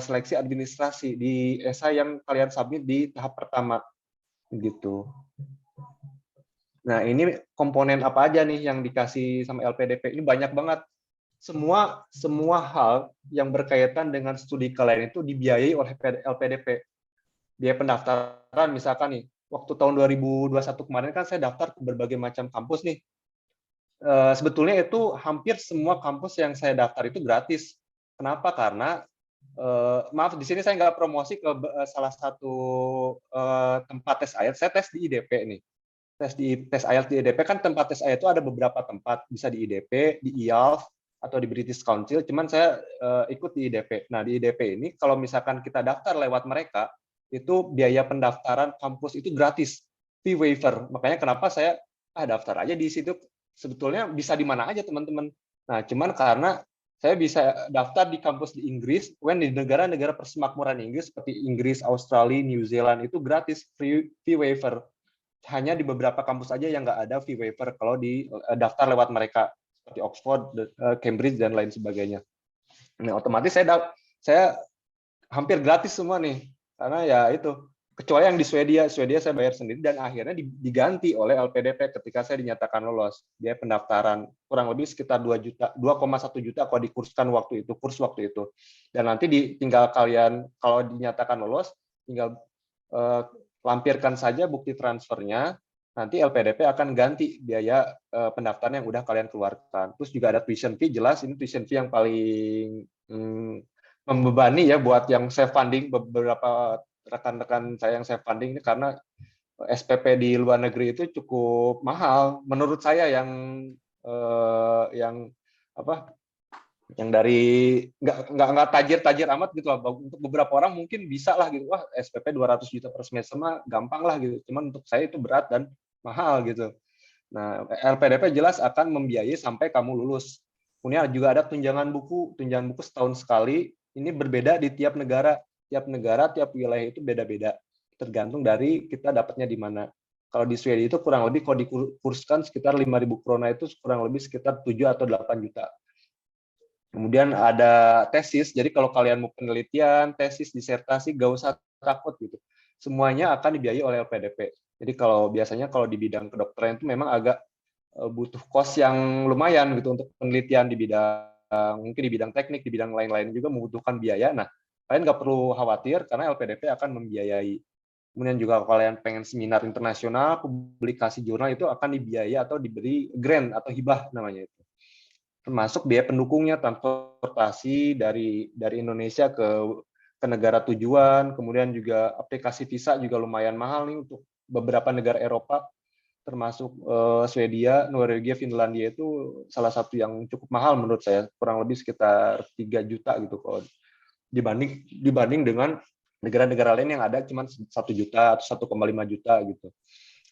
seleksi administrasi, di esai yang kalian submit di tahap pertama. Gitu. Nah, ini komponen apa aja nih yang dikasih sama LPDP? Ini banyak banget. Semua hal yang berkaitan dengan studi kalian itu dibiayai oleh LPDP. Biaya pendaftaran misalkan nih, waktu tahun 2021 kemarin kan saya daftar ke berbagai macam kampus nih. Sebetulnya itu hampir semua kampus yang saya daftar itu gratis. Kenapa? Karena maaf, di sini saya nggak promosi ke salah satu tempat tes IELTS. Saya tes di IDP nih. Tes IELTS di IDP kan, tempat tes IELTS itu ada beberapa tempat, bisa di IDP, di IELTS, atau di British Council. Cuman saya ikut di IDP. Nah, di IDP ini kalau misalkan kita daftar lewat mereka, itu biaya pendaftaran kampus itu gratis, fee waiver. Makanya kenapa saya daftar aja di situ. Sebetulnya bisa di mana aja teman-teman. Nah, cuman karena saya bisa daftar di kampus di Inggris, di negara-negara persemakmuran Inggris seperti Inggris, Australia, New Zealand itu gratis, free waiver. Hanya di beberapa kampus aja yang nggak ada fee waiver kalau di daftar lewat mereka, seperti Oxford, Cambridge, dan lain sebagainya. Nah, otomatis saya hampir gratis semua nih, karena ya itu. Kecuali yang di Swedia saya bayar sendiri, dan akhirnya diganti oleh LPDP ketika saya dinyatakan lolos. Dia pendaftaran kurang lebih sekitar 2,1 juta kalau dikurskan kurs waktu itu. Dan nanti tinggal kalian kalau dinyatakan lolos, tinggal lampirkan saja bukti transfernya, nanti LPDP akan ganti biaya pendaftaran yang udah kalian keluarkan. Terus juga ada tuition fee, jelas ini tuition fee yang paling membebani ya buat yang self funding. Beberapa rekan-rekan saya yang self funding ini karena SPP di luar negeri itu cukup mahal menurut saya, yang dari nggak tajir amat gitu lah. Untuk beberapa orang mungkin bisa lah gitu, wah SPP 200 juta per semester mah gampang lah gitu, cuman untuk saya itu berat dan mahal gitu. Nah, LPDP jelas akan membiayai sampai kamu lulus. Kemudian juga ada tunjangan buku setahun sekali. Ini berbeda di tiap negara, tiap wilayah itu beda-beda, tergantung dari kita dapatnya di mana. Kalau di Swedia itu kurang lebih kalau dikurskan sekitar 5.000 krona itu kurang lebih sekitar 7 atau 8 juta. Kemudian ada tesis, jadi kalau kalian mau penelitian, tesis, disertasi, gak usah takut gitu. Semuanya akan dibiayai oleh LPDP. Jadi biasanya kalau di bidang kedokteran itu memang agak butuh kos yang lumayan gitu untuk penelitian di bidang, mungkin di bidang teknik, di bidang lain-lain juga membutuhkan biaya. Nah, kalian nggak perlu khawatir karena LPDP akan membiayai. Kemudian juga kalau kalian pengen seminar internasional, publikasi jurnal itu akan dibiayai atau diberi grant atau hibah namanya itu. Termasuk biaya pendukungnya, transportasi dari Indonesia ke negara tujuan, kemudian juga aplikasi visa juga lumayan mahal nih untuk beberapa negara Eropa, termasuk Swedia, Norwegia, Finlandia itu salah satu yang cukup mahal menurut saya, kurang lebih sekitar 3 juta gitu kalau dibanding dengan negara-negara lain yang ada cuma 1 juta atau 1,5 juta gitu.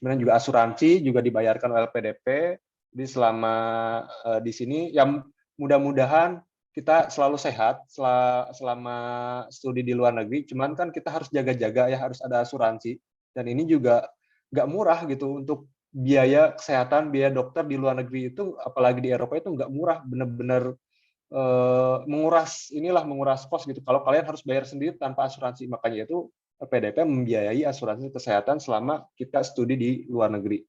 Kemudian juga asuransi juga dibayarkan oleh LPDP. Jadi selama di sini yang mudah-mudahan kita selalu sehat selama studi di luar negeri. Cuman kan kita harus jaga-jaga ya, harus ada asuransi. Dan ini juga nggak murah gitu untuk biaya kesehatan, biaya dokter di luar negeri itu, apalagi di Eropa itu nggak murah, benar-benar menguras kos gitu. Kalau kalian harus bayar sendiri tanpa asuransi, makanya itu PDP membiayai asuransi kesehatan selama kita studi di luar negeri.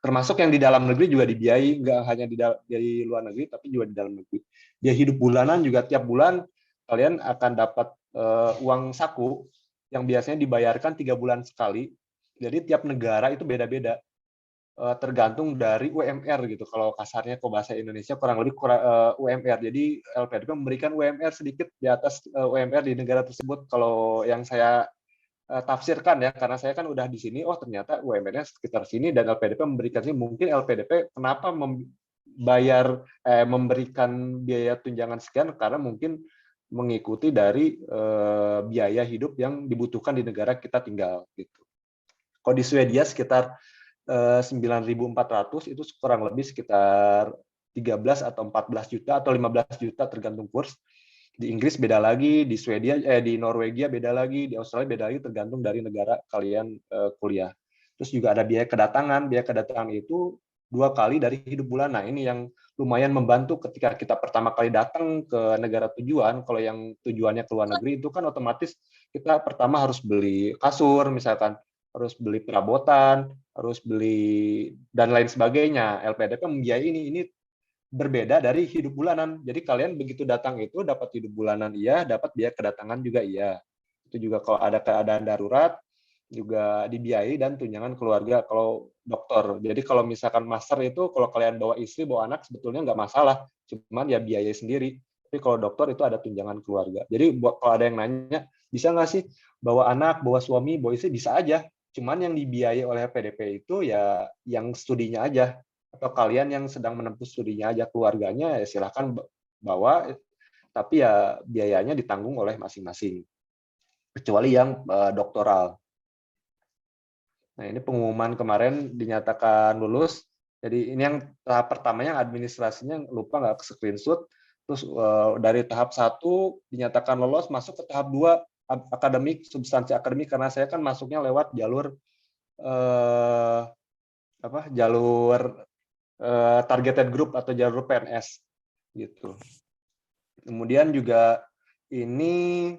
Termasuk yang di dalam negeri juga dibiayai, nggak hanya di luar negeri, tapi juga di dalam negeri. Biaya hidup bulanan juga tiap bulan kalian akan dapat uang saku yang biasanya dibayarkan 3 bulan sekali. Jadi tiap negara itu beda-beda, tergantung dari UMR gitu. Kalau kasarnya ke bahasa Indonesia kurang lebih UMR. Jadi LPDP memberikan UMR sedikit di atas UMR di negara tersebut. Kalau yang saya tafsirkan ya, karena saya kan udah di sini, oh ternyata UMR-nya sekitar sini dan LPDP memberikan sini. Mungkin LPDP kenapa memberikan biaya tunjangan sekian, karena mungkin mengikuti dari biaya hidup yang dibutuhkan di negara kita tinggal gitu. Kalau di Swedia sekitar 9.400 itu kurang lebih sekitar 13 atau 14 juta atau 15 juta tergantung kurs. Di Inggris beda lagi, di di Norwegia beda lagi, di Australia beda lagi, tergantung dari negara kalian kuliah. Terus juga ada biaya kedatangan. Biaya kedatangan itu 2 kali dari hidup bulan. Nah, ini yang lumayan membantu ketika kita pertama kali datang ke negara tujuan. Kalau yang tujuannya ke luar negeri itu kan otomatis kita pertama harus beli kasur misalkan, harus beli perabotan, harus beli dan lain sebagainya. LPDP membiayai ini berbeda dari hidup bulanan. Jadi kalian begitu datang itu dapat hidup bulanan iya, dapat biaya kedatangan juga iya. Itu juga kalau ada keadaan darurat juga dibiayai dan tunjangan keluarga kalau dokter. Jadi kalau misalkan master itu kalau kalian bawa istri, bawa anak sebetulnya nggak masalah, cuman ya biayai sendiri. Tapi kalau dokter itu ada tunjangan keluarga. Jadi kalau ada yang nanya, bisa nggak sih bawa anak, bawa suami, bawa istri? Bisa aja. Cuman yang dibiayai oleh PDP itu ya yang studinya aja. Atau kalian yang sedang menempuh studinya aja, keluarganya ya silahkan bawa, tapi ya biayanya ditanggung oleh masing-masing. Kecuali yang doktoral. Nah, ini pengumuman kemarin dinyatakan lulus. Jadi ini yang tahap pertamanya administrasinya lupa nggak ke screenshot. Terus dari tahap 1 dinyatakan lolos masuk ke tahap 2 akademik, substansi akademik, karena saya kan masuknya lewat jalur targeted group atau jalur PNS gitu. Kemudian juga ini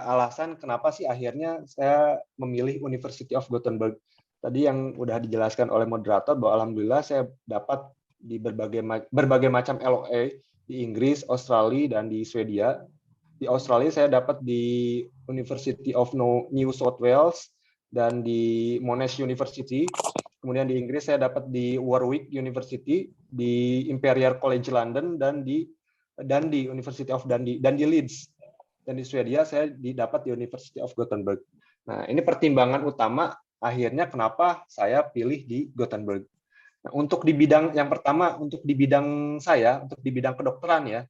alasan kenapa sih akhirnya saya memilih University of Gothenburg. Tadi yang udah dijelaskan oleh moderator bahwa alhamdulillah saya dapat di berbagai macam LOA di Inggris, Australia, dan di Swedia. Di Australia saya dapat di University of New South Wales, dan di Monash University. Kemudian di Inggris saya dapat di Warwick University, di Imperial College London, dan di Dundee, University of Dundee, dan di Leeds. Dan di Swedia saya dapat di University of Gothenburg. Nah, ini pertimbangan utama akhirnya kenapa saya pilih di Gothenburg. Nah, untuk di bidang yang pertama, untuk di bidang saya, untuk di bidang kedokteran ya,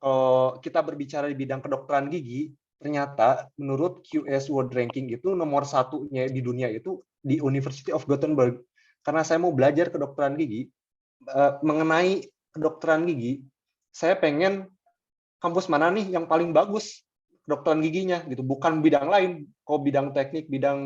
kalau kita berbicara di bidang kedokteran gigi, ternyata menurut QS World Ranking itu nomor satunya di dunia itu di University of Gothenburg. Karena saya mau belajar kedokteran gigi, mengenai kedokteran gigi, saya pengen kampus mana nih yang paling bagus kedokteran giginya gitu, bukan bidang lain. Kalau bidang teknik, bidang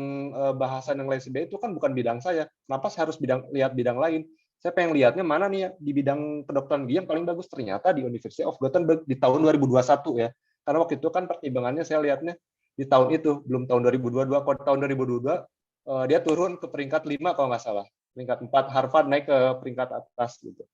bahasa dan lain sebagainya itu kan bukan bidang saya. Kenapa saya harus lihat bidang lain? Saya pengen lihatnya mana nih ya, di bidang kedokteran gigi yang paling bagus, ternyata di University of Gothenburg di tahun 2021 ya. Karena waktu itu kan pertimbangannya saya lihatnya di tahun itu, belum tahun 2022. Kalau tahun 2022 dia turun ke peringkat 5 kalau nggak salah. Peringkat 4, Harvard naik ke peringkat atas gitu.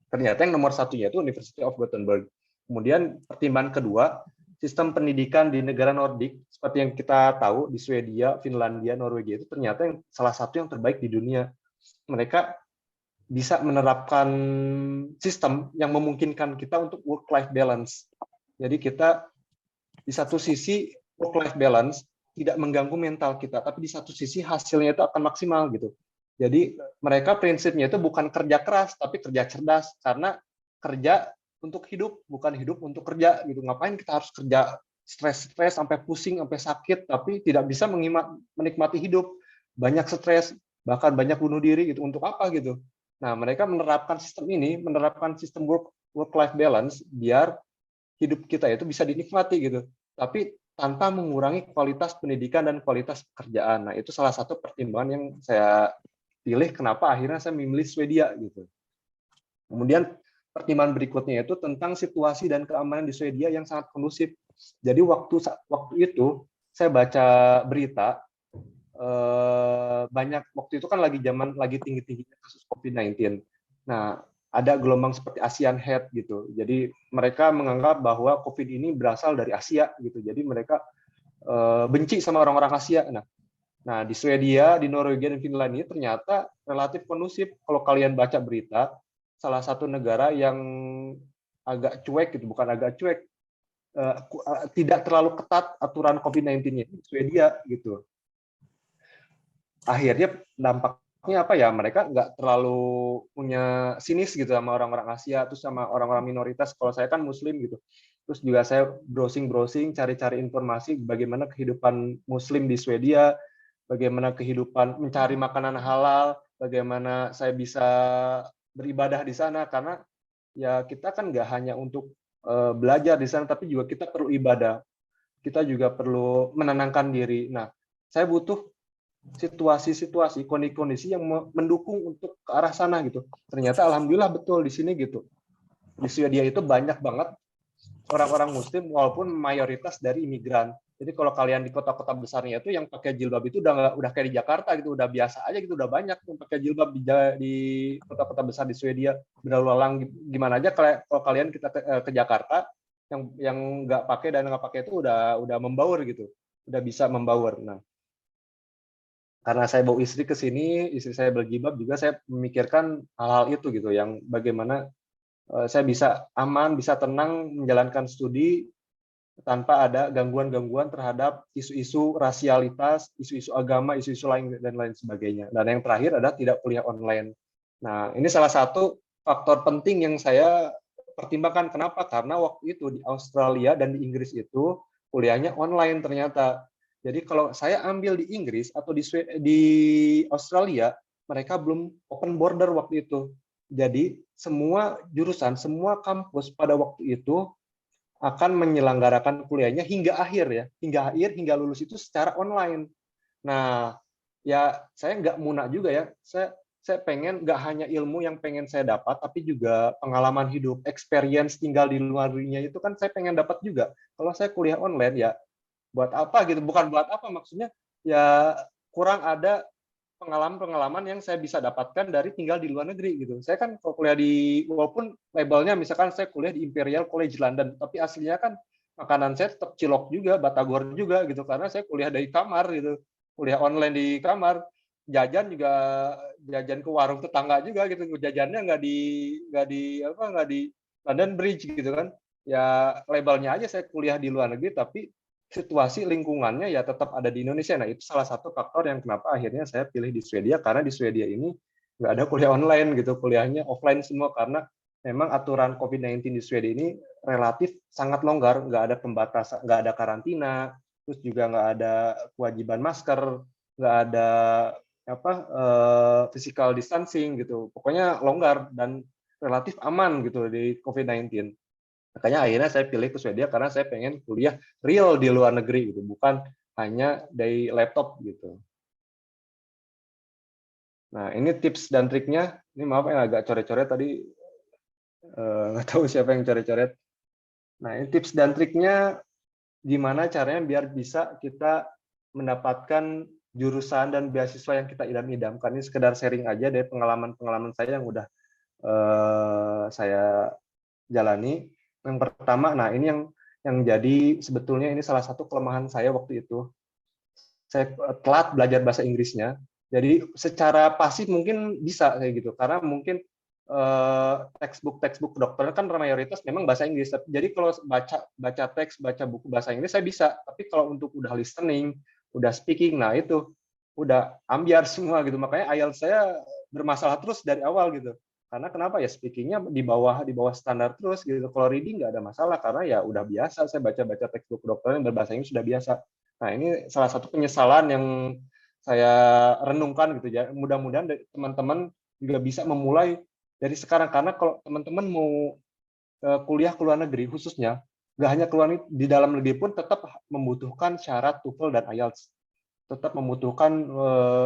Ternyata yang nomor satunya itu University of Gothenburg. Kemudian pertimbangan kedua, sistem pendidikan di negara Nordik, seperti yang kita tahu di Swedia, Finlandia, Norwegia itu ternyata yang salah satu yang terbaik di dunia. Mereka bisa menerapkan sistem yang memungkinkan kita untuk work-life balance. Jadi kita di satu sisi work-life balance tidak mengganggu mental kita, tapi di satu sisi hasilnya itu akan maksimal gitu. Jadi mereka prinsipnya itu bukan kerja keras, tapi kerja cerdas, karena kerja untuk hidup, bukan hidup untuk kerja gitu. Ngapain kita harus kerja stres sampai pusing, sampai sakit, tapi tidak bisa menikmati hidup. Banyak stres, bahkan banyak bunuh diri gitu. Untuk apa gitu? Nah, mereka menerapkan sistem ini, menerapkan sistem work-life balance biar hidup kita itu bisa dinikmati gitu. Tapi tanpa mengurangi kualitas pendidikan dan kualitas pekerjaan. Nah, itu salah satu pertimbangan yang saya pilih kenapa akhirnya saya memilih Swedia gitu. Kemudian pertimbangan berikutnya itu tentang situasi dan keamanan di Swedia yang sangat kondusif. Jadi waktu itu saya baca berita banyak, waktu itu kan lagi tinggi-tingginya kasus COVID-19. Nah, ada gelombang seperti Asian Hate gitu. Jadi mereka menganggap bahwa COVID ini berasal dari Asia gitu. Jadi mereka benci sama orang-orang Asia. Nah, di Swedia, di Norwegia dan Finlandia ternyata relatif kondusif. Kalau kalian baca berita, salah satu negara yang agak cuek gitu, bukan agak cuek, tidak terlalu ketat aturan COVID-19-nya, Swedia gitu. Akhirnya dampaknya apa ya? Mereka nggak terlalu punya sinis gitu sama orang-orang Asia, terus sama orang-orang minoritas. Kalau saya kan Muslim gitu. Terus juga saya browsing, cari-cari informasi bagaimana kehidupan Muslim di Swedia, bagaimana kehidupan mencari makanan halal, bagaimana saya bisa beribadah di sana, karena ya kita kan nggak hanya untuk belajar di sana, tapi juga kita perlu ibadah, kita juga perlu menenangkan diri. Nah, saya butuh situasi-situasi, kondisi-kondisi yang mendukung untuk ke arah sana gitu. Ternyata alhamdulillah betul di sini gitu. Di Swedia itu banyak banget orang-orang Muslim walaupun mayoritas dari imigran. Jadi kalau kalian di kota-kota besarnya itu yang pakai jilbab itu udah kayak di Jakarta gitu, udah biasa aja gitu, udah banyak yang pakai jilbab di kota-kota besar di Swedia. Berlalu lalang gimana aja kalau kalian kita ke Jakarta yang nggak pakai dan nggak pakai itu udah membaur gitu, udah bisa membaur. Nah, karena saya bawa istri ke sini, istri saya berjilbab juga, saya memikirkan hal-hal itu gitu, yang bagaimana saya bisa aman, bisa tenang menjalankan studi tanpa ada gangguan-gangguan terhadap isu-isu rasialitas, isu-isu agama, isu-isu lain dan lain sebagainya. Dan yang terakhir adalah tidak kuliah online. Nah, ini salah satu faktor penting yang saya pertimbangkan. Kenapa? Karena waktu itu di Australia dan di Inggris itu kuliahnya online ternyata. Jadi kalau saya ambil di Inggris atau di Australia, mereka belum open border waktu itu. Jadi semua jurusan, semua kampus pada waktu itu akan menyelenggarakan kuliahnya hingga akhir ya, hingga lulus itu secara online. Nah, ya saya nggak munak juga ya. Saya pengen nggak hanya ilmu yang pengen saya dapat, tapi juga pengalaman hidup, experience tinggal di luar dunia itu kan saya pengen dapat juga. Kalau saya kuliah online ya buat apa gitu, bukan buat apa, maksudnya ya kurang ada pengalaman-pengalaman yang saya bisa dapatkan dari tinggal di luar negeri gitu. Saya kan kalau kuliah walaupun labelnya misalkan saya kuliah di Imperial College London, tapi aslinya kan makanan saya tetap cilok juga, batagor juga gitu, karena saya kuliah dari kamar gitu. kuliah online di kamar, jajan juga jajan ke warung tetangga juga gitu, jajannya nggak di London Bridge gitu kan. Ya labelnya aja saya kuliah di luar negeri, tapi situasi lingkungannya ya tetap ada di Indonesia. Nah itu salah satu faktor yang kenapa akhirnya saya pilih di Swedia, karena di Swedia ini nggak ada kuliah online gitu, kuliahnya offline semua, karena memang aturan COVID-19 di Swedia ini relatif sangat longgar, nggak ada pembatasan, nggak ada karantina, terus juga nggak ada kewajiban masker, nggak ada physical distancing gitu. Pokoknya longgar dan relatif aman gitu di COVID-19. Makanya akhirnya saya pilih ke Swedia karena saya pengen kuliah real di luar negeri gitu, bukan hanya dari laptop gitu. Nah, ini tips dan triknya. Ini maaf yang agak coret-coret tadi, nggak tahu siapa yang coret-coret. Nah, ini tips dan triknya gimana caranya biar bisa kita mendapatkan jurusan dan beasiswa yang kita idam-idamkan. Ini sekedar sharing aja dari pengalaman-pengalaman saya yang udah saya jalani. Yang pertama, nah ini yang jadi sebetulnya ini salah satu kelemahan saya waktu itu. Saya telat belajar bahasa Inggrisnya. Jadi secara pasif mungkin bisa kayak gitu, karena mungkin textbook kedokteran kan mayoritas memang bahasa Inggris. Jadi kalau baca teks, baca buku bahasa Inggris saya bisa, tapi kalau untuk udah listening, udah speaking, nah itu udah ambiar semua gitu. Makanya IELTS saya bermasalah terus dari awal gitu. Karena kenapa ya, speakingnya di bawah standar terus gitu. Kalau reading nggak ada masalah karena ya udah biasa, saya baca textbook kedokteran yang berbahasa Inggris sudah biasa. Nah ini salah satu penyesalan yang saya renungkan gitu ya. Mudah-mudahan teman-teman juga bisa memulai dari sekarang, karena kalau teman-teman mau kuliah ke luar negeri khususnya, nggak hanya keluar di dalam negeri pun tetap membutuhkan syarat TOEFL dan IELTS, tetap membutuhkan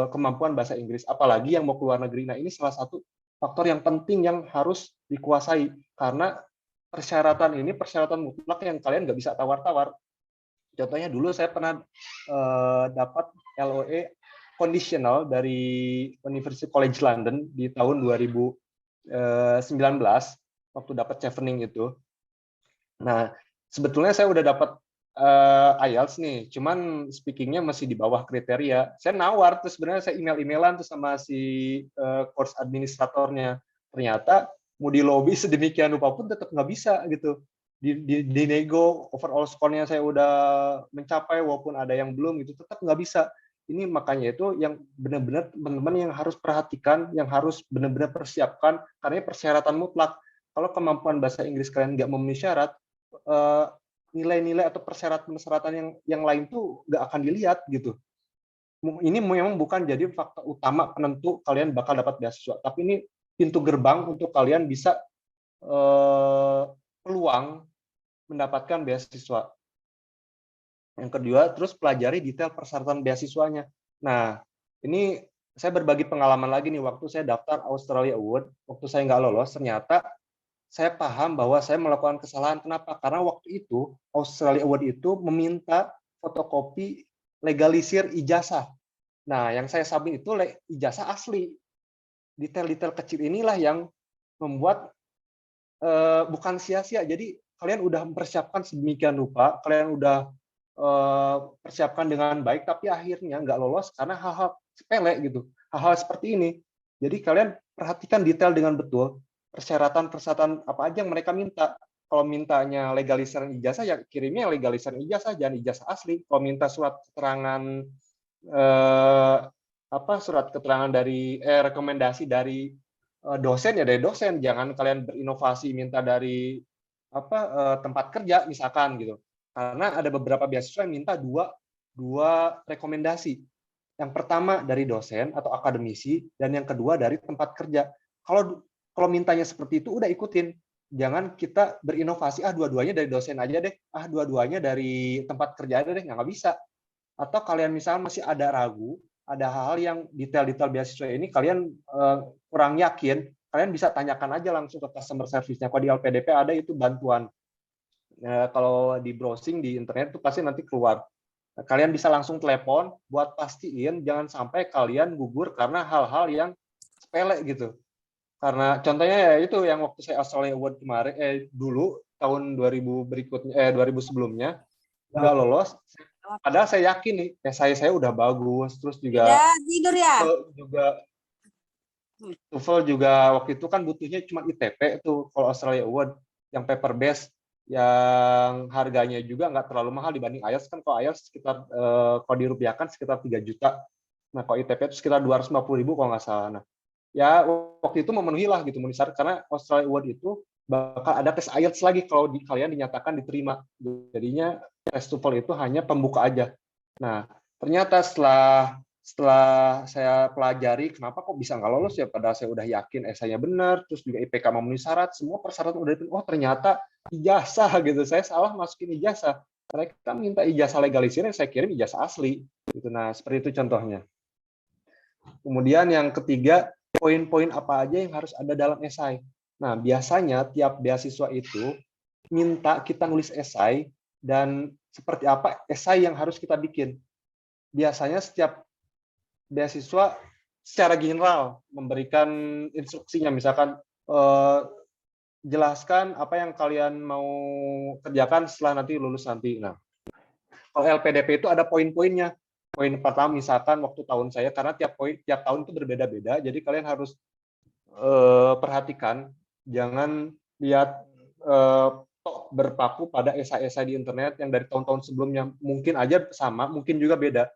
kemampuan bahasa Inggris, apalagi yang mau keluar negeri. Nah ini salah satu faktor yang penting yang harus dikuasai, karena persyaratan ini persyaratan mutlak yang kalian nggak bisa tawar-tawar. Contohnya dulu saya pernah dapat LOE conditional dari University College London di tahun 2019 waktu dapat chevening itu. Nah, sebetulnya saya udah dapat IELTS nih, cuman speakingnya masih di bawah kriteria. Saya nawar, terus sebenarnya saya email-emailan tuh sama si course administratornya. Ternyata mau di lobby sedemikian rupa pun tetap nggak bisa gitu. Di nego overall score-nya saya udah mencapai, walaupun ada yang belum gitu, tetap nggak bisa. Ini makanya itu yang benar-benar teman-teman yang harus perhatikan, yang harus benar-benar persiapkan, karena persyaratan mutlak. Kalau kemampuan bahasa Inggris kalian nggak memenuhi syarat, nilai-nilai atau persyaratan yang lain tuh nggak akan dilihat gitu. Ini memang bukan jadi faktor utama penentu kalian bakal dapat beasiswa, tapi ini pintu gerbang untuk kalian bisa peluang mendapatkan beasiswa. Yang kedua, terus pelajari detail persyaratan beasiswanya. Nah, ini saya berbagi pengalaman lagi nih, waktu saya daftar Australia Award, waktu saya nggak lolos, ternyata saya paham bahwa saya melakukan kesalahan. Kenapa? Karena waktu itu Australia Award itu meminta fotokopi legalisir ijazah. Nah, yang saya submit itu ijazah asli. Detail-detail kecil inilah yang membuat bukan sia-sia. Jadi kalian udah mempersiapkan sedemikian rupa, kalian udah persiapkan dengan baik, tapi akhirnya nggak lolos karena hal-hal sepele gitu, hal-hal seperti ini. Jadi kalian perhatikan detail dengan betul, persyaratan apa aja yang mereka minta. Kalau mintanya legalisan ijazah, ya kirimnya legalisan ijazah, jangan ijazah asli. Kalau minta surat keterangan surat keterangan dari rekomendasi dari dosen, ya dari dosen. Jangan kalian berinovasi minta dari tempat kerja misalkan gitu. Karena ada beberapa beasiswa yang minta dua rekomendasi. Yang pertama dari dosen atau akademisi, dan yang kedua dari tempat kerja. Kalau mintanya seperti itu, udah ikutin. Jangan kita berinovasi, dua-duanya dari dosen aja deh, dua-duanya dari tempat kerja aja deh, nggak bisa. Atau kalian misalnya masih ada ragu, ada hal-hal yang detail-detail beasiswa ini kalian kurang yakin, kalian bisa tanyakan aja langsung ke customer service-nya. Kalau di LPDP ada itu bantuan. Kalau di browsing di internet itu pasti nanti keluar. Kalian bisa langsung telepon buat pastiin, jangan sampai kalian gugur karena hal-hal yang sepele gitu. Karena contohnya ya itu yang waktu saya Australia Award kemarin dulu tahun 2000 sebelumnya nggak lolos, saya padahal saya yakin nih, saya udah bagus, terus juga tidur ya. TOEFL juga waktu itu kan butuhnya cuma ITP tuh kalau Australia Award yang paper base yang harganya juga nggak terlalu mahal dibanding IELTS kan. Kalau IELTS sekitar kalau dirupiahkan sekitar 3 juta. Nah kalau ITP itu sekitar 250.000 kalau nggak salah. Nah ya waktu itu memenuhi lah gitu memenuhi syarat karena Australia Award itu bakal ada tes IELTS lagi kalau kalian dinyatakan diterima. Jadinya tes TOEFL itu hanya pembuka aja. Nah ternyata setelah saya pelajari kenapa kok bisa nggak lolos ya, padahal saya udah yakin esainya benar, terus juga IPK memenuhi syarat, semua persyaratan udah dipenuhi. Oh ternyata ijazah gitu, saya salah masukin ijazah. Mereka minta ijazah legalisir, saya kirim ijazah asli. Gitu. Nah seperti itu contohnya. Kemudian yang ketiga, poin-poin apa aja yang harus ada dalam esai. Nah biasanya tiap beasiswa itu minta kita nulis esai dan seperti apa esai yang harus kita bikin. Biasanya setiap beasiswa secara general memberikan instruksinya, misalkan jelaskan apa yang kalian mau kerjakan setelah nanti lulus nanti. Nah, kalau LPDP itu ada poin-poinnya. Poin pertama misalkan waktu tahun saya, karena tiap tahun itu berbeda-beda, jadi kalian harus perhatikan, jangan lihat berpaku pada esai-esai di internet yang dari tahun-tahun sebelumnya. Mungkin aja sama, mungkin juga beda.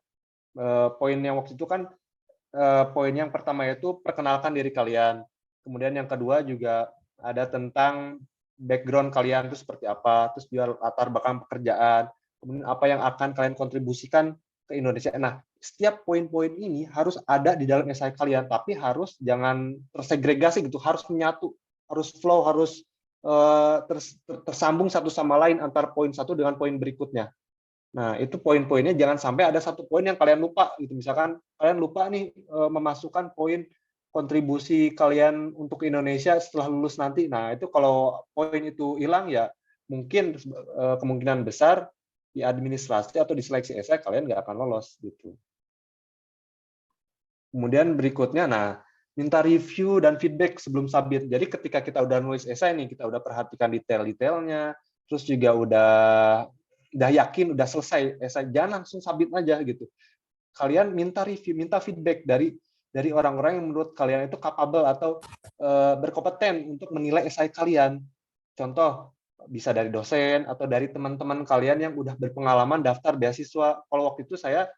Poin yang waktu itu kan poin yang pertama itu perkenalkan diri kalian, kemudian yang kedua juga ada tentang background kalian itu seperti apa, terus juga latar belakang pekerjaan, kemudian apa yang akan kalian kontribusikan ke Indonesia. Nah setiap poin-poin ini harus ada di dalam esai kalian, tapi harus jangan tersegregasi gitu, harus menyatu, harus flow, harus tersambung satu sama lain antara poin satu dengan poin berikutnya. Nah, itu poin-poinnya jangan sampai ada satu poin yang kalian lupa gitu. Misalkan kalian lupa nih memasukkan poin kontribusi kalian untuk Indonesia setelah lulus nanti. Nah, itu kalau poin itu hilang ya mungkin kemungkinan besar di administrasi atau di seleksi esai kalian nggak akan lolos gitu. Kemudian berikutnya, nah minta review dan feedback sebelum submit. Jadi ketika kita udah nulis esai nih, kita udah perhatikan detail-detailnya, terus juga udah yakin, udah selesai esai, jangan langsung submit aja gitu. Kalian minta review, minta feedback dari orang-orang yang menurut kalian itu capable atau berkompeten untuk menilai esai kalian. Contoh, bisa dari dosen atau dari teman-teman kalian yang udah berpengalaman daftar beasiswa. Kalau waktu itu saya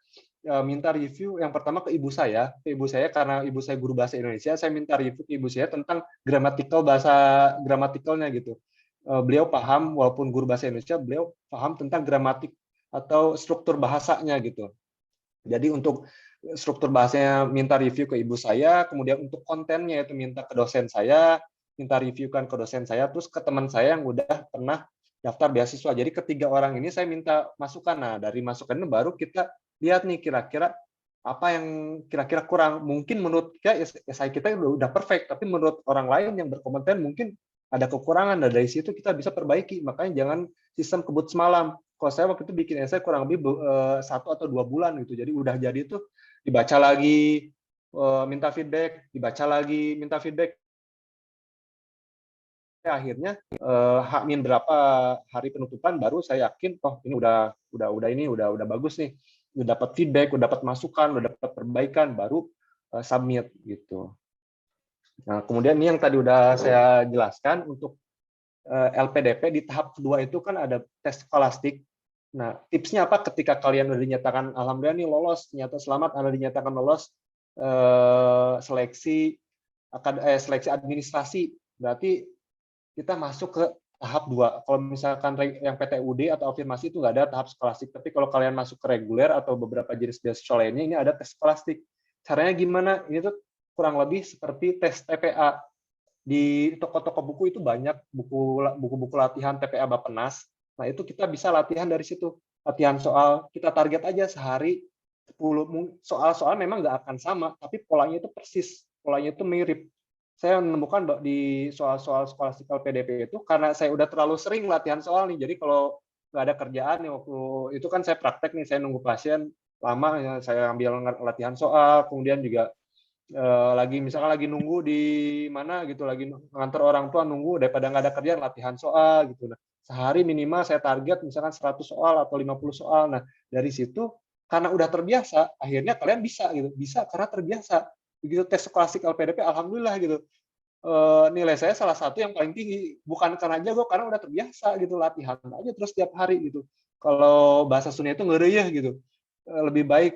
minta review yang pertama ke ibu saya karena ibu saya guru bahasa Indonesia, saya minta review ke ibu saya tentang gramatikalnya gitu. Beliau paham, walaupun guru bahasa Indonesia, beliau paham tentang gramatik atau struktur bahasanya gitu. Jadi untuk struktur bahasanya minta review ke ibu saya, kemudian untuk kontennya itu minta ke dosen saya, minta reviewkan ke dosen saya, terus ke teman saya yang udah pernah daftar beasiswa. Jadi ketiga orang ini saya minta masukan. Nah, dari masukan ini baru kita lihat nih kira-kira apa yang kira-kira kurang. Mungkin menurut kita esai kita udah perfect, tapi menurut orang lain yang berkompeten mungkin ada kekurangan. Dan dari situ kita bisa perbaiki. Makanya jangan sistem kebut semalam. Kalau saya waktu itu bikin esai kurang lebih 1 atau 2 bulan gitu. Jadi udah jadi itu dibaca lagi, minta feedback, dibaca lagi, minta feedback. Akhirnya H-min berapa hari penutupan baru saya yakin oh ini udah bagus nih, udah dapat feedback, udah dapat masukan, udah dapat perbaikan, baru submit gitu. Nah kemudian ini yang tadi udah saya jelaskan untuk LPDP di tahap kedua itu kan ada tes skolastik. Nah tipsnya apa ketika kalian udah dinyatakan alhamdulillah nih lolos, ternyata selamat Anda dinyatakan lolos seleksi administrasi, berarti kita masuk ke tahap 2. Kalau misalkan yang PTUD atau afirmasi itu nggak ada tahap skolastik. Tapi kalau kalian masuk ke reguler atau beberapa jenis beasiswa lainnya, ini ada tes skolastik. Caranya gimana? Ini tuh kurang lebih seperti tes TPA. Di toko-toko buku itu banyak buku-buku latihan TPA Bappenas. Nah itu kita bisa latihan dari situ. Latihan soal, kita target aja sehari 10 soal-soal memang nggak akan sama, tapi polanya itu persis. Polanya itu mirip. Saya menemukan di soal-soal skolastik LPDP itu karena saya udah terlalu sering latihan soal nih. Jadi kalau nggak ada kerjaan nih waktu itu kan saya praktek nih, saya nunggu pasien lama, ya, saya ambil latihan soal, kemudian juga misalkan lagi nunggu di mana gitu, lagi nganter orang tua nunggu daripada nggak ada kerjaan latihan soal gitu. Nah, Sehari minimal saya target misalkan 100 soal atau 50 soal. Nah, dari situ karena udah terbiasa, akhirnya kalian bisa gitu. Bisa karena terbiasa. Begitu tes skolastik LPDP, alhamdulillah gitu. Nilai saya salah satu yang paling tinggi. Bukan karena jago, karena udah terbiasa gitu, latihan aja terus tiap hari gitu. Kalau bahasa Sunda itu ngereyeh gitu. Lebih baik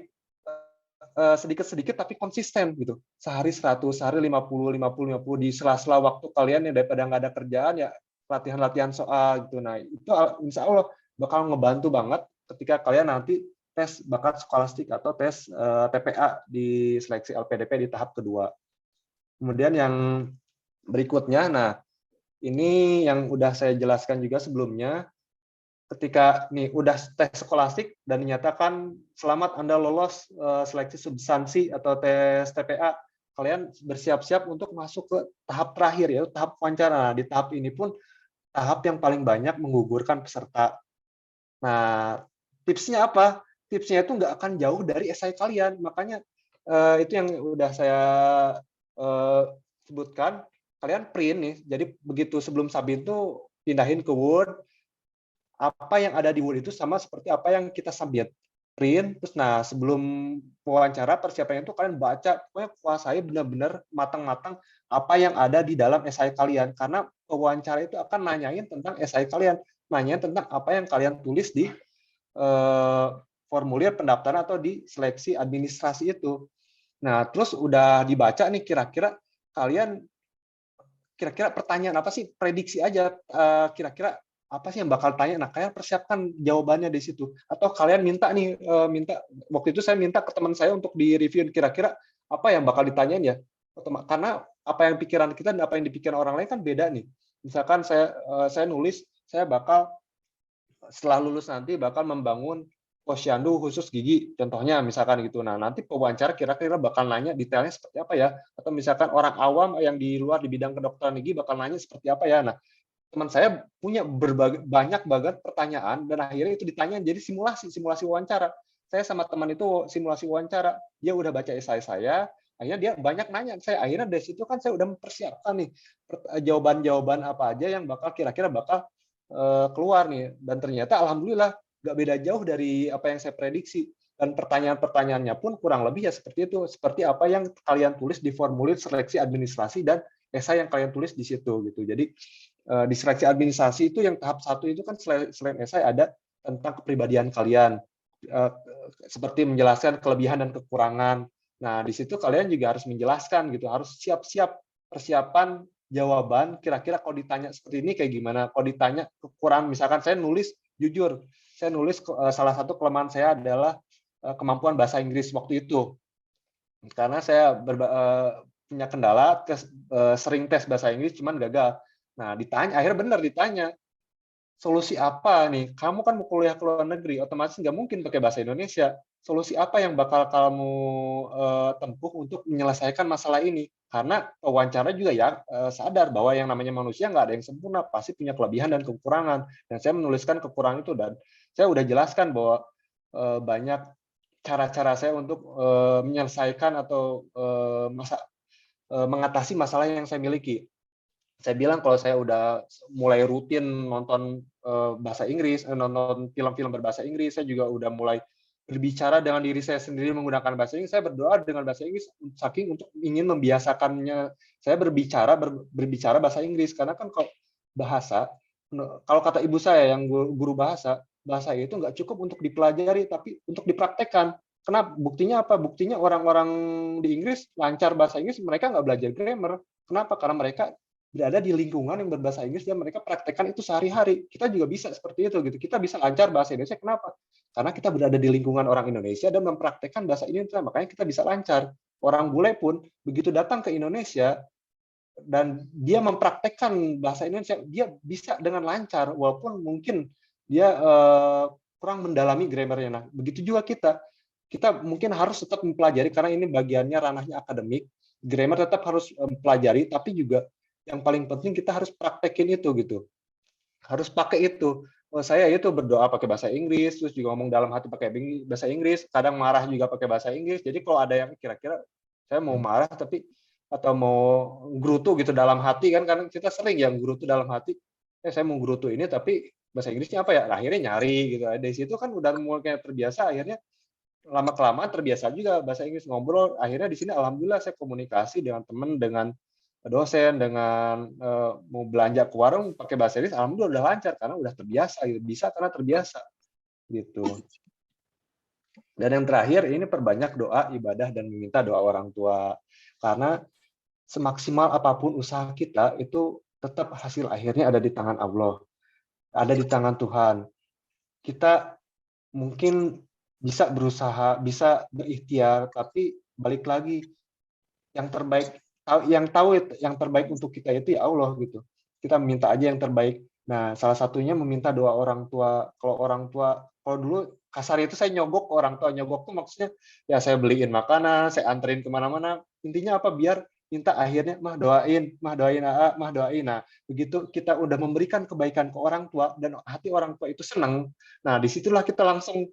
sedikit-sedikit tapi konsisten gitu. Sehari 100, sehari 50, 50, 50 di sela-sela waktu kalian yang daripada nggak ada kerjaan ya latihan-latihan soal gitu. Nah, itu insya Allah bakal ngebantu banget ketika kalian nanti tes bakat skolastik atau tes TPA di seleksi LPDP di tahap kedua. Kemudian yang berikutnya, nah ini yang udah saya jelaskan juga sebelumnya, ketika nih udah tes skolastik dan dinyatakan selamat Anda lolos seleksi substansi atau tes TPA, kalian bersiap-siap untuk masuk ke tahap terakhir ya, tahap wawancara. Nah, di tahap ini pun tahap yang paling banyak menggugurkan peserta. Nah, tipsnya apa? Tipsnya itu nggak akan jauh dari esai kalian. Makanya itu yang udah saya sebutkan. Kalian print nih. Jadi begitu sebelum submit itu pindahin ke Word. Apa yang ada di Word itu sama seperti apa yang kita submit. Print. Terus nah sebelum wawancara persiapannya itu kalian baca, pokoknya kuasai benar-benar matang-matang apa yang ada di dalam esai kalian. Karena wawancara itu akan nanyain tentang esai kalian. Nanyain tentang apa yang kalian tulis di formulir pendaftaran atau di seleksi administrasi itu. Nah, terus udah dibaca nih kira-kira kalian kira-kira pertanyaan apa sih? Prediksi aja kira-kira apa sih yang bakal tanya. Nah, kalian persiapkan jawabannya di situ. Atau kalian minta nih waktu itu saya minta ke teman saya untuk di-review kira-kira apa yang bakal ditanyain ya. Karena apa yang pikiran kita dan apa yang dipikiran orang lain kan beda nih. Misalkan saya nulis saya bakal setelah lulus nanti bakal membangun posyandu khusus gigi, contohnya misalkan gitu. Nah, nanti pewawancara kira-kira bakal nanya detailnya seperti apa ya, atau misalkan orang awam yang di luar di bidang kedokteran gigi bakal nanya seperti apa ya. Nah, teman saya punya banyak banget pertanyaan dan akhirnya itu ditanya jadi simulasi wawancara. Saya sama teman itu simulasi wawancara, dia udah baca esai saya, akhirnya dia banyak nanya saya. Akhirnya dari situ kan saya udah mempersiapkan nih jawaban-jawaban apa aja yang bakal kira-kira bakal keluar nih. Dan ternyata alhamdulillah nggak beda jauh dari apa yang saya prediksi. Dan pertanyaan-pertanyaannya pun kurang lebih ya seperti itu. Seperti apa yang kalian tulis di formulir seleksi administrasi dan esai yang kalian tulis di situ gitu. Jadi di seleksi administrasi itu yang tahap 1 itu kan selain esai ada tentang kepribadian kalian. Seperti menjelaskan kelebihan dan kekurangan. Nah, di situ kalian juga harus menjelaskan gitu, harus siap-siap persiapan jawaban kira-kira kalau ditanya seperti ini kayak gimana. Kalau ditanya kekurangan, misalkan saya nulis jujur, saya nulis salah satu kelemahan saya adalah kemampuan bahasa Inggris waktu itu. Karena saya punya kendala, sering tes bahasa Inggris cuman gagal. Nah, ditanya, akhirnya benar ditanya, solusi apa nih? Kamu kan mau kuliah ke luar negeri, otomatis nggak mungkin pakai bahasa Indonesia. Solusi apa yang bakal kamu tempuh untuk menyelesaikan masalah ini? Karena wawancara juga ya sadar bahwa yang namanya manusia nggak ada yang sempurna, pasti punya kelebihan dan kekurangan. Dan saya menuliskan kekurangan itu dan saya udah jelaskan bahwa banyak cara-cara saya untuk menyelesaikan atau mengatasi masalah yang saya miliki. Saya bilang kalau saya udah mulai rutin nonton bahasa Inggris, nonton film-film berbahasa Inggris, saya juga udah mulai berbicara dengan diri saya sendiri menggunakan bahasa Inggris. Saya berdoa dengan bahasa Inggris saking untuk ingin membiasakannya saya berbicara bahasa Inggris. Karena kan kalau bahasa, kalau kata ibu saya yang guru bahasa itu nggak cukup untuk dipelajari, tapi untuk dipraktekkan. Kenapa? Buktinya apa? Buktinya orang-orang di Inggris lancar bahasa Inggris, mereka nggak belajar grammar. Kenapa? Karena mereka berada di lingkungan yang berbahasa Inggris dan mereka praktekkan itu sehari-hari. Kita juga bisa seperti itu gitu. Kita bisa lancar bahasa Indonesia. Kenapa? Karena kita berada di lingkungan orang Indonesia dan mempraktekkan bahasa Indonesia, makanya kita bisa lancar. Orang bule pun begitu datang ke Indonesia dan dia mempraktekkan bahasa Indonesia, dia bisa dengan lancar walaupun mungkin dia kurang mendalami grammarnya. Nah, begitu juga kita. Kita mungkin harus tetap mempelajari karena ini bagiannya ranahnya akademik. Grammar tetap harus mempelajari, tapi juga yang paling penting kita harus praktekin itu gitu. Harus pakai itu. Saya itu berdoa pakai bahasa Inggris, terus juga ngomong dalam hati pakai bahasa Inggris, kadang marah juga pakai bahasa Inggris. Jadi kalau ada yang kira-kira saya mau marah tapi atau mau gerutu gitu dalam hati kan kita sering yang gerutu dalam hati. Saya mau gerutu ini tapi bahasa Inggrisnya apa ya? Nah, akhirnya nyari gitu. Dari situ kan udah mulai terbiasa, akhirnya lama kelamaan terbiasa juga bahasa Inggris, ngobrol. Akhirnya di sini alhamdulillah saya komunikasi dengan teman, dengan dosen, dengan mau belanja ke warung pakai bahasa Inggris, alhamdulillah udah lancar karena udah terbiasa gitu. Bisa karena terbiasa gitu. Dan yang terakhir ini perbanyak doa, ibadah, dan meminta doa orang tua. Karena semaksimal apapun usaha kita, itu tetap hasil akhirnya ada di tangan Allah. Ada di tangan Tuhan. Kita mungkin bisa berusaha, bisa berikhtiar, tapi balik lagi yang terbaik, yang terbaik untuk kita itu ya Allah gitu. Kita minta aja yang terbaik. Nah, salah satunya meminta doa orang tua. Kalau dulu kasar itu saya nyogok orang tua. Nyogok tuh maksudnya ya saya beliin makanan, saya anterin kemana-mana. Intinya apa? Biar minta akhirnya mah doain AA, mah doain. Nah, begitu kita udah memberikan kebaikan ke orang tua dan hati orang tua itu senang. Nah, disitulah kita langsung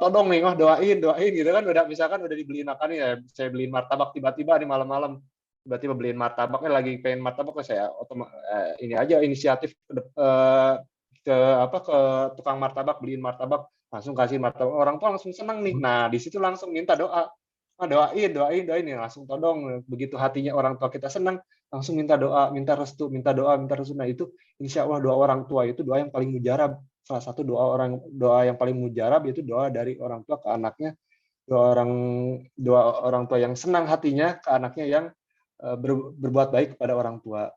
todong nih, doain gitu kan, udah misalkan udah dibeliin makan ya, saya beliin martabak tiba-tiba di malam-malam, tiba-tiba beliin martabaknya, lagi pengen martabak, saya ini aja inisiatif ke tukang martabak, beliin martabak, langsung kasih martabak, orang tua langsung senang nih. Nah, di situ langsung minta doa. Doain ya, langsung todong. Begitu hatinya orang tua kita senang, langsung minta doa, minta restu, minta doa, minta restu. Nah, itu insya Allah doa orang tua itu doa yang paling mujarab. Salah satu doa yang paling mujarab itu doa dari orang tua ke anaknya, doa orang tua yang senang hatinya ke anaknya yang berbuat baik kepada orang tua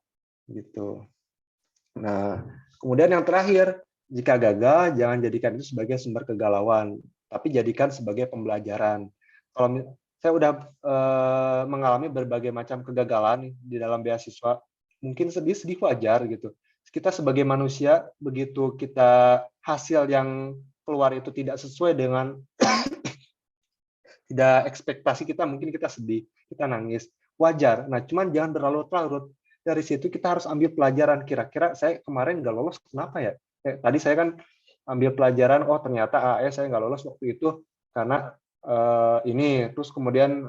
gitu. Nah, kemudian yang terakhir, jika gagal jangan jadikan itu sebagai sumber kegalauan, tapi jadikan sebagai pembelajaran. Kalau saya udah mengalami berbagai macam kegagalan di dalam beasiswa, mungkin sedih wajar gitu. Kita sebagai manusia, begitu kita hasil yang keluar itu tidak sesuai dengan tidak ekspektasi kita, mungkin kita sedih, kita nangis, wajar. Nah, cuman jangan berlarut-larut. Dari situ kita harus ambil pelajaran. Kira-kira saya kemarin nggak lolos, kenapa ya? Tadi saya kan ambil pelajaran, oh ternyata AE saya nggak lolos waktu itu karena ini. Terus kemudian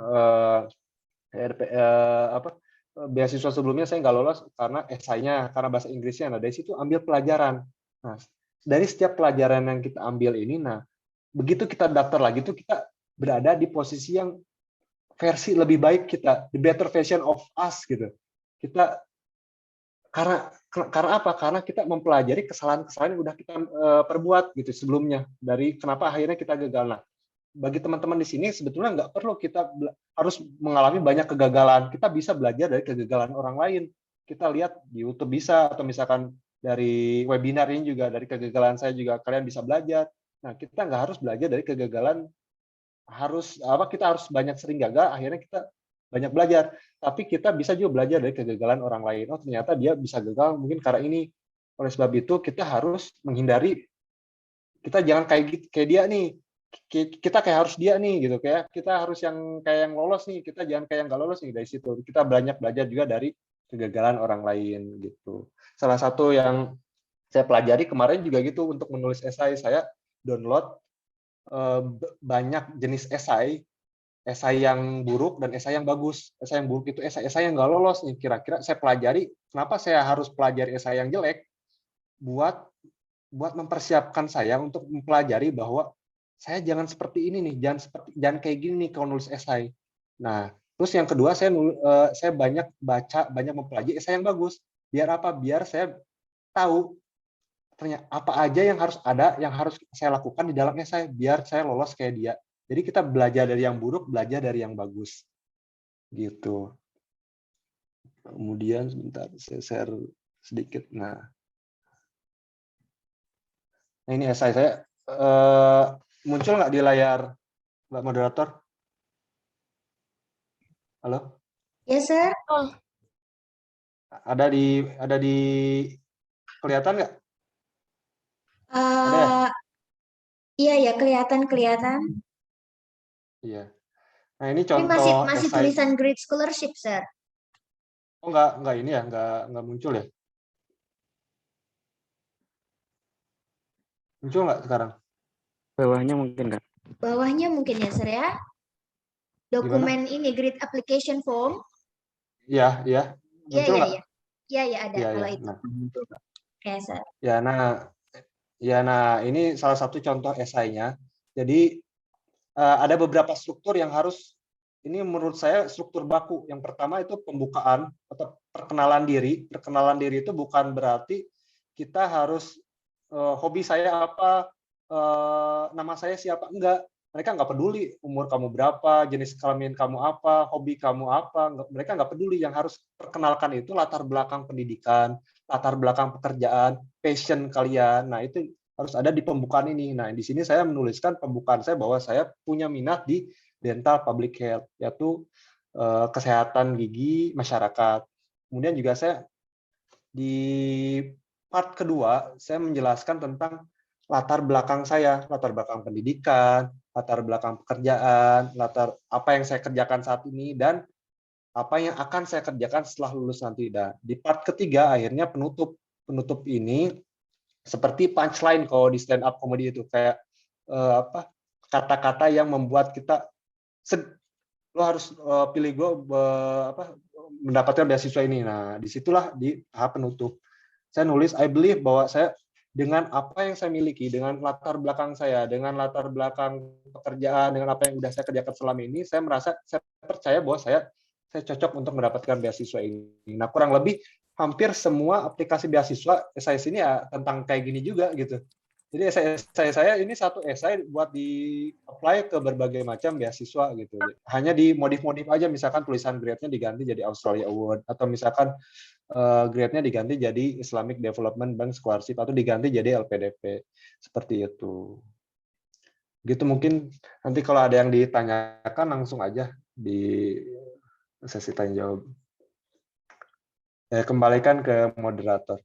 beasiswa sebelumnya saya nggak lolos karena esainya, karena bahasa Inggrisnya. Nah, dari situ ambil pelajaran. Nah, dari setiap pelajaran yang kita ambil ini, nah, begitu kita daftar lagi tuh kita berada di posisi yang versi lebih baik kita, the better version of us gitu. Kita karena apa? Karena kita mempelajari kesalahan-kesalahan yang udah kita perbuat gitu sebelumnya. Dari kenapa akhirnya kita gagal. Nah, bagi teman-teman di sini sebetulnya nggak perlu kita harus mengalami banyak kegagalan. Kita bisa belajar dari kegagalan orang lain. Kita lihat di YouTube bisa, atau misalkan dari webinar ini juga, dari kegagalan saya juga kalian bisa belajar. Nah, kita nggak harus belajar dari kegagalan, kita harus banyak sering gagal, akhirnya kita banyak belajar. Tapi kita bisa juga belajar dari kegagalan orang lain. Oh, ternyata dia bisa gagal mungkin karena ini. Oleh sebab itu kita harus menghindari, kita jangan kayak dia nih. Kita kayak harus dia nih gitu, kayak kita harus yang kayak yang lolos nih, kita jangan kayak yang nggak lolos nih. Dari situ kita banyak belajar juga dari kegagalan orang lain gitu. Salah satu yang saya pelajari kemarin juga gitu, untuk menulis esai saya download banyak jenis esai yang buruk dan esai yang bagus. Esai yang buruk itu esai yang nggak lolos nih. Kira-kira saya pelajari, kenapa saya harus pelajari esai yang jelek, buat mempersiapkan saya untuk mempelajari bahwa saya jangan seperti ini nih, jangan kayak gini nih kalau nulis esai. Nah, terus yang kedua, saya banyak baca, banyak mempelajari esai yang bagus. Biar apa? Biar saya tahu ternyata apa aja yang harus ada, yang harus saya lakukan di dalam esai, biar saya lolos kayak dia. Jadi kita belajar dari yang buruk, belajar dari yang bagus. Gitu. Kemudian sebentar, saya share sedikit. Nah ini esai saya. Muncul nggak di layar, Mbak Moderator? Halo? Yes, sir. Ada di kelihatan nggak? Ada ya? Iya ya, kelihatan. Iya. Nah, ini Tapi contoh masih esai. tulisan Great Scholarship, sir. Oh, nggak ini ya, nggak muncul ya? Muncul nggak sekarang? Bawahnya mungkin kan? Bawahnya mungkin ya, sir ya. Dokumen ini Grid Application Form. Iya. Muncul nggak? Iya, ada Iya, kalau ya. itu. Nah, Oke, sir. ya, nah Ya, nah ini salah satu contoh esainya. Jadi ada beberapa struktur yang harus, ini menurut saya struktur baku. Yang pertama itu pembukaan atau perkenalan diri. Perkenalan diri itu bukan berarti kita harus hobi saya apa, nama saya siapa, enggak. Mereka nggak peduli umur kamu berapa, jenis kelamin kamu apa, hobi kamu apa, mereka nggak peduli. Yang harus perkenalkan itu latar belakang pendidikan, latar belakang pekerjaan, passion kalian. Nah, itu harus ada di pembukaan ini. Nah, di sini saya menuliskan pembukaan saya bahwa saya punya minat di dental public health, yaitu kesehatan gigi masyarakat. Kemudian juga saya di part kedua, saya menjelaskan tentang latar belakang saya, latar belakang pendidikan, latar belakang pekerjaan, latar apa yang saya kerjakan saat ini, dan apa yang akan saya kerjakan setelah lulus nanti. Dan di part ketiga, akhirnya penutup ini seperti punchline kalau di stand up comedy itu, kayak kata-kata yang membuat kita lo harus pilih gue mendapatkan beasiswa ini. Nah, disitulah di tahap penutup saya nulis, I believe bahwa saya dengan apa yang saya miliki, dengan latar belakang saya, dengan latar belakang pekerjaan, dengan apa yang sudah saya kerjakan selama ini, saya merasa, saya percaya bahwa saya cocok untuk mendapatkan beasiswa ini. Nah, kurang lebih hampir semua aplikasi beasiswa esai sini ya tentang kayak gini juga gitu. Jadi esai saya ini satu esai buat di-apply ke berbagai macam beasiswa gitu. Hanya dimodif-modif aja, misalkan tulisan grade-nya diganti jadi Australia Award, atau misalkan grade-nya diganti jadi Islamic Development Bank Scholarship, atau diganti jadi LPDP. Seperti itu. Gitu mungkin nanti kalau ada yang ditanyakan langsung aja di sesi tanya jawab. Saya kembalikan ke moderator.